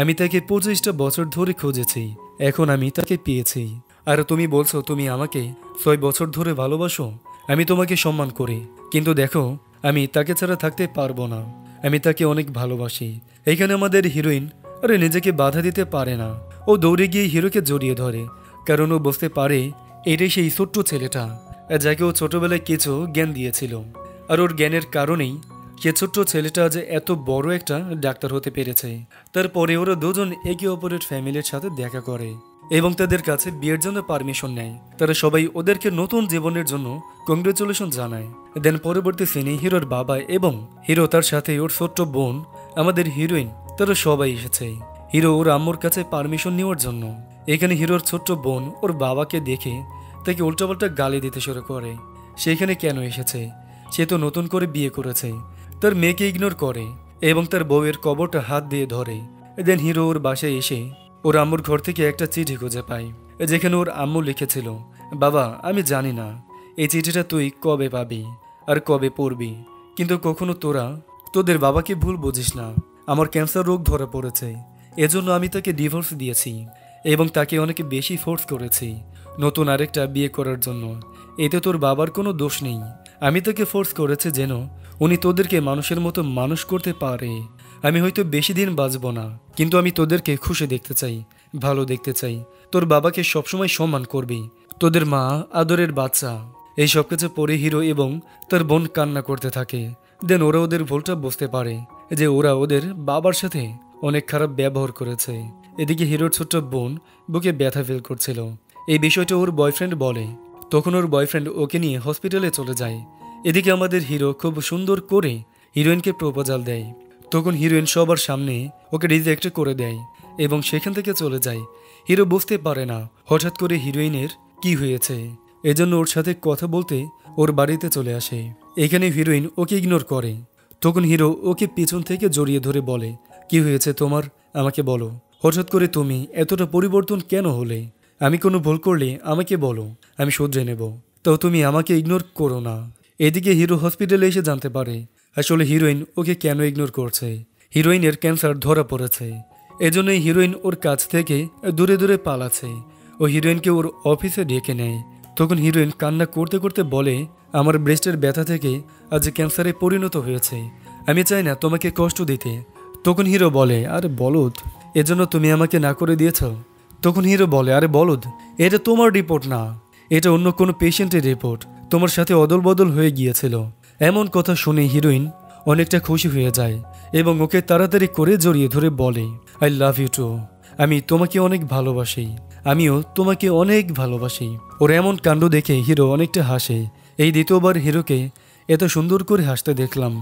Speaker 1: আমি তাকে 25টা বছর ধরে খুঁজেছি, এখন আমি তাকে পেয়েছি। আর তুমি বলছো তুমি আমাকে 6 বছর ধরে ভালোবাসো। আমি তোমাকে সম্মান করি, কিন্তু দেখো, আমি তাকে ছাড়া থাকতে পারবো না। আমি তাকে অনেক ভালোবাসি। এখানে আমাদের হিরোইন নিজেকে বাধা দিতে পারে না। ও দৌড়ে গিয়ে হিরোকে জড়িয়ে ধরে, কারণ ও বুঝতে পারে এটাই সেই ছোট্ট ছেলেটা যাকে ও ছোটবেলায় কিছু জ্ঞান দিয়েছিল। আর ওর জ্ঞানের কারণেই সে ছোট্ট ছেলেটা যে এত বড় একটা ডাক্তার হতে পেরেছে। তারপরে ওরা দুজন একে অপরের ফ্যামিলির সাথে দেখা করে এবং তাদের কাছে বিয়ের জন্য পারমিশন নেয়। তারা সবাই ওদেরকে নতুন জীবনের জন্য কংগ্রেচুলেশন জানায়। দেন পরবর্তী সিনে হিরোর বাবা এবং হিরো তার সাথে ওর ছোট্ট বোন, আমাদের হিরোইন, তারা সবাই এসেছে হিরো ওর আম্মুর কাছে পারমিশন নেওয়ার জন্য। এখানে হিরোর ছোট্ট বোন ওর বাবাকে দেখে তাকে উল্টাপাল্টা গালি দিতে শুরু করে। সেখানে কেন এসেছে? সে তো নতুন করে বিয়ে করেছে। তার মেয়েকে ইগনোর করে এবং তার বউয়ের কবরটা হাত দিয়ে ধরে। দেন হিরো ওর বাসায় এসে ওর আম্মুর ঘর থেকে একটা চিঠি খুঁজে পায়, যেখানে ওর আম্মু লিখেছিল, বাবা, আমি জানি না এই চিঠিটা তুই কবে পাবি আর কবে পড়বি, কিন্তু কখনো তোরা তোদের বাবাকে ভুল বুঝিস না। আমার ক্যান্সার রোগ ধরা পড়েছে, এজন্য আমি তাকে ডিভোর্স দিয়েছি এবং তাকে অনেক বেশি ফোর্স করেছি নতুন আরেকটা বিয়ে করার জন্য। এতে তোর বাবার কোনো দোষ নেই। আমি তাকে ফোর্স করেছে যেন উনি তোদেরকে মানুষের মতো মানুষ করতে পারে। আমি হয়তো বেশি দিন বাঁচব না, কিন্তু আমি তোদেরকে খুশি দেখতে চাই, ভালো দেখতে চাই। তোর বাবাকে সবসময় সম্মান করবি, তোদের মা আদরের বাচ্চা। এই সব কিছু পরে হিরো এবং তার বোন কান্না করতে থাকে। দেন ওরা ওদের ভুলটা বুঝতে পারে যে ওরা ওদের বাবার সাথে অনেক খারাপ ব্যবহার করেছে। এদিকে হিরোর ছোট্ট বোন বুকে ব্যথা ফিল করছিল। এই বিষয়টা ওর বয়ফ্রেন্ড বলে, তখন ওর বয়ফ্রেন্ড ওকে নিয়ে হসপিটালে চলে যায়। এদিকে আমাদের হিরো খুব সুন্দর করে হিরোইনকে প্রপোজাল দেয়। তখন হিরোইন সবার সামনে ওকে রিজেক্ট করে দেয় এবং সেখান থেকে চলে যায়। হিরো বুঝতে পারে না হঠাৎ করে হিরোইনের কি হয়েছে, এজন্য ওর সাথে কথা বলতে ওর বাড়িতে চলে আসে। এখানে হিরোইন ওকে ইগনোর করে। তখন হিরো ওকে পিছন থেকে জড়িয়ে ধরে বলে, কি হয়েছে তোমার, আমাকে বলো। হঠাৎ করে তুমি এতটা পরিবর্তন কেন হলে? আমি কোনো ভুল করলে আমাকে বলো, আমি শুধরে নেব, তাও তুমি আমাকে ইগনোর করো না। এদিকে হিরো হসপিটালে এসে জানতে পারে আসলে হিরোইন ওকে কেন ইগনোর করছে। হিরোইনের ক্যান্সার ধরা পড়েছে, এজন্যই হিরোইন ওর কাছ থেকে দূরে দূরে পালাচ্ছে। ও হিরোইনকে ওর অফিসে ডেকে নেয়। তখন হিরোইন কান্না করতে করতে বলে, আমার ব্রেস্টের ব্যথা থেকে আজ ক্যান্সারে পরিণত হয়েছে, আমি চাই না তোমাকে কষ্ট দিতে। তখন হিরো বলে, আরে বলদ, এজন্য তুমি আমাকে না করে দিয়েছ? তখন হিরো বলে, আরে বলদ, এটা তোমার রিপোর্ট না, এটা অন্য কোনো পেশেন্টের রিপোর্ট, তোমার সাথে অদল বদল হয়ে গিয়েছিল। এমন কথা শুনে হিরোইন অনেকটা খুশি হয়ে যায় এবং ওকে তাড়াতাড়ি করে জড়িয়ে ধরে বলে, আই লাভ ইউ টু, আমি তোমাকে অনেক ভালোবাসি, আমিও তোমাকে অনেক ভালোবাসি। ওর এমন কাণ্ড দেখে হিরো অনেকটা হাসে। এই দ্বিতীয়বার হিরোকে এত সুন্দর করে হাসতে দেখলাম।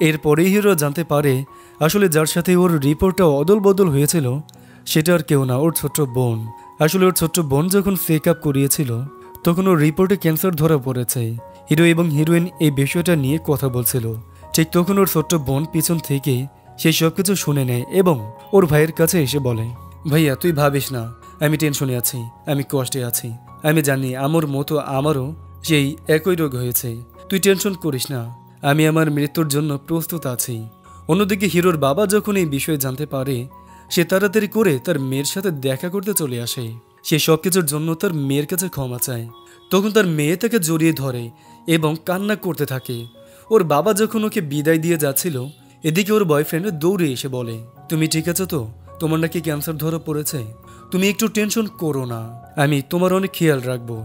Speaker 1: এরপরেই হিরো জানতে পারে আসলে যার সাথে ওর রিপোর্টটা অদল বদল হয়েছিল সেটা আর কেউ না, ওর ছোট্ট বোন। আসলে ওর ছোট্ট বোন যখন চেক আপ করিয়েছিল তখন ওর রিপোর্টে ক্যান্সার ধরা পড়েছে। হিরো এবং হিরোইন এই বিষয়টা নিয়ে কথা বলছিল, ঠিক তখন ওর ছোট্ট বোন পিছন থেকে সেই সব কিছু শুনে নেয় এবং ওর ভাইয়ের কাছে এসে বলে, ভাইয়া তুই ভাবিস না, আমি টেনশনে আছি, আমি কষ্টে আছি, আমি জানি আমার মতো আমারও সেই একই রোগ হয়েছে, তুই টেনশন করিস না, আমি আমার মৃত্যুর জন্য প্রস্তুত আছি। অন্যদিকে হিরোর বাবা যখন এই বিষয়ে জানতে পারে সে তাড়াতাড়ি করে তার মেয়ের সাথে দেখা করতে চলে আসে। সে সব কিছুর জন্য তার মেয়ের কাছে ক্ষমা চায়। তখন তার মেয়ে তাকে জড়িয়ে ধরে এবং কান্না করতে থাকে। ওর বাবা যখন ওকে বিদায় দিয়ে যাচ্ছিল এদিকে ওর বয়ফ্রেন্ড দৌড়ে এসে বলে, তুমি ঠিক আছো তো, তোমার নাকি ক্যান্সার ধরা পড়েছে, তুমি একটু টেনশন করো না, আমি তোমার অনেক খেয়াল রাখবো।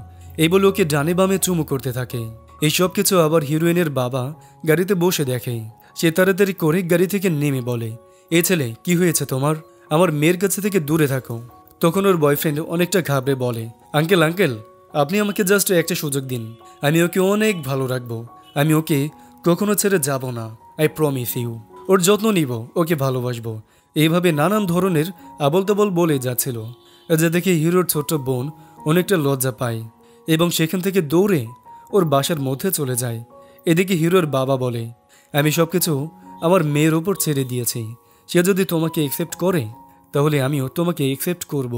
Speaker 1: এই বলে ওকে ডানে বামে চুমু করতে থাকে। এই সব কিছু আবার হিরোইনের বাবা গাড়িতে বসে দেখে। সে তাড়াতাড়ি করে গাড়ি থেকে নেমে বলে, এ ছেলে, কি হয়েছে তোমার, আমার মেয়ের কাছে থেকে দূরে থাকো। তখন ওর বয়ফ্রেন্ড অনেকটা ঘাবড়ে বলে, আঙ্কেল, আপনি আমাকে জাস্ট একটা সুযোগ দিন, আমি ওকে অনেক ভালো রাখবো, আমি ওকে কখনো ছেড়ে যাব না, আই প্রমিস ইউ। ওর যত্ন নিব, ওকে ভালোবাসবো। এইভাবে নানান ধরনের আবল তাবল বলে যাচ্ছিল, যা দেখে হিরোর ছোট্ট বোন অনেকটা লজ্জা পায় এবং সেখান থেকে দৌড়ে ওর বাসার মধ্যে চলে যায়। এদিকে হিরোর বাবা বলে, আমি সব কিছু আমার মেয়ের ওপর ছেড়ে দিয়েছি। সে যদি তোমাকে অ্যাকসেপ্ট করে তাহলে আমিও তোমাকে অ্যাকসেপ্ট করব।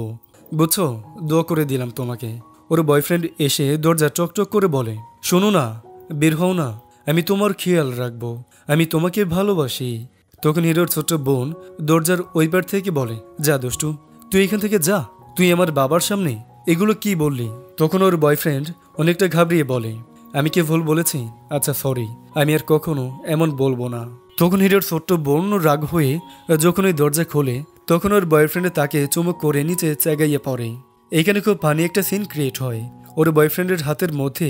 Speaker 1: বুঝছো, দোয়া করে দিলাম তোমাকে। ওর বয়ফ্রেন্ড এসে দরজা টকটক করে বলে, শোনো না, বের হও না, আমি তোমার খেয়াল রাখবো, আমি তোমাকে ভালোবাসি। তখন হিরোর ছোট্ট বোন দরজার ওই পার থেকে বলে, যা দুষ্টু, তুই এখান থেকে যা, তুই আমার বাবার সামনে এগুলো কি বললি? তখন ওর বয়ফ্রেন্ড অনেকটা ঘাবড়িয়ে বলে, আমি কি ভুল বলেছি? আচ্ছা সরি, আমি আর কখনো এমন বলবো না। তখন হিরোর ছোট্ট বোন রাগ হয়ে যখন ওই দরজা খোলে তখন ওর বয়ফ্রেন্ডে তাকে চুমুক করে নিচে চেগাইয়ে পড়ে। এইখানে খুব ফানি একটা সিন ক্রিয়েট হয়। ওর বয়ফ্রেন্ডের হাতের মধ্যে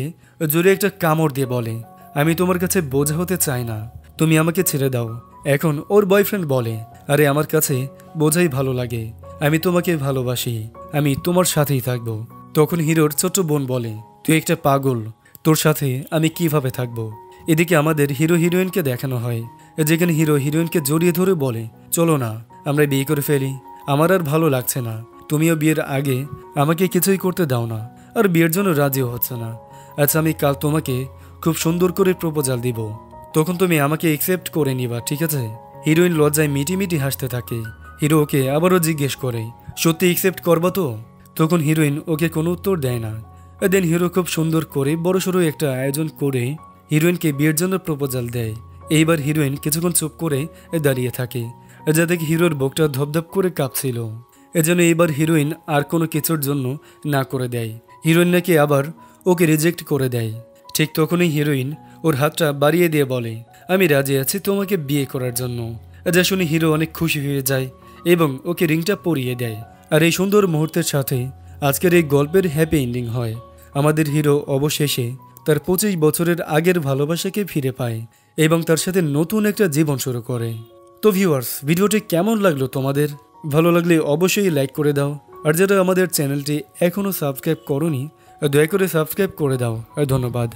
Speaker 1: জোরে একটা কামড় দিয়ে বলে, আমি তোমার কাছে বোঝা হতে চাই না, তুমি আমাকে ছেড়ে দাও। এখন ওর বয়ফ্রেন্ড বলে, আরে আমার কাছে বোঝাই ভালো লাগে, আমি তোমাকে ভালোবাসি, আমি তোমার সাথেই থাকবো। তখন হিরোর ছোট্ট বোন বলে, তুই একটা পাগল, তোর সাথে আমি কিভাবে থাকবো? এদিকে আমাদের হিরো হিরোইনকে দেখানো হয়, যেখানে হিরো হিরোইনকে জড়িয়ে ধরে বলে, চলো না, আমরা বিয়ে করে ফেলি, আমার আর ভালো লাগছে না, তুমিও বিয়ের আগে আমাকে কিছুই করতে দাও না, আর বিয়ের জন্য রাজিও হচ্ছে না। আচ্ছা, আমি কাল তোমাকে খুব সুন্দর করে প্রপোজাল দিব, তখন তুমি আমাকে অ্যাকসেপ্ট করে নিবা, ঠিক আছে? হিরোইন লজ্জায় মিটি মিটি হাসতে থাকে। হিরো ওকে আবারও জিজ্ঞেস করে, সত্যি অ্যাকসেপ্ট করবা তো? তখন হিরোইন ওকে কোনো উত্তর দেয় না। দেন হিরো খুব সুন্দর করে বড়সড় একটা আয়োজন করে হিরোইনকে বিয়ের জন্য প্রপোজাল দেয়। এইবার হিরোইন কিছুক্ষণ চুপ করে দাঁড়িয়ে থাকে, যা দেখে হিরোর বুকটা ধপধপ করে কাঁপছিল। এজন্য এইবার হিরোইন আর কোনো কিছুর জন্য না করে দেয়। হিরোইন নাকি আবার ওকে রিজেক্ট করে দেয়। ঠিক তখনই হিরোইন ওর হাতটা বাড়িয়ে দিয়ে বলে, আমি রাজি আছি তোমাকে বিয়ে করার জন্য। যা শুনে হিরো অনেক খুশি হয়ে যায় এবং ওকে রিংটা পরিয়ে দেয়। আর এই সুন্দর মুহূর্তের সাথে আজকের এই গল্পের হ্যাপি এন্ডিং হয়। আমাদের হিরো অবশেষে তার 25 বছরের আগের ভালোবাসাকে ফিরে পায় এবং তার সাথে নতুন একটা জীবন শুরু করে। তো ভিউয়ার্স, ভিডিওটি কেমন লাগলো তোমাদের? ভালো লাগলে অবশ্যই লাইক করে দাও, আর যারা আমাদের চ্যানেলটি এখনও সাবস্ক্রাইব করোনি দয়া করে সাবস্ক্রাইব করে দাও। আর ধন্যবাদ।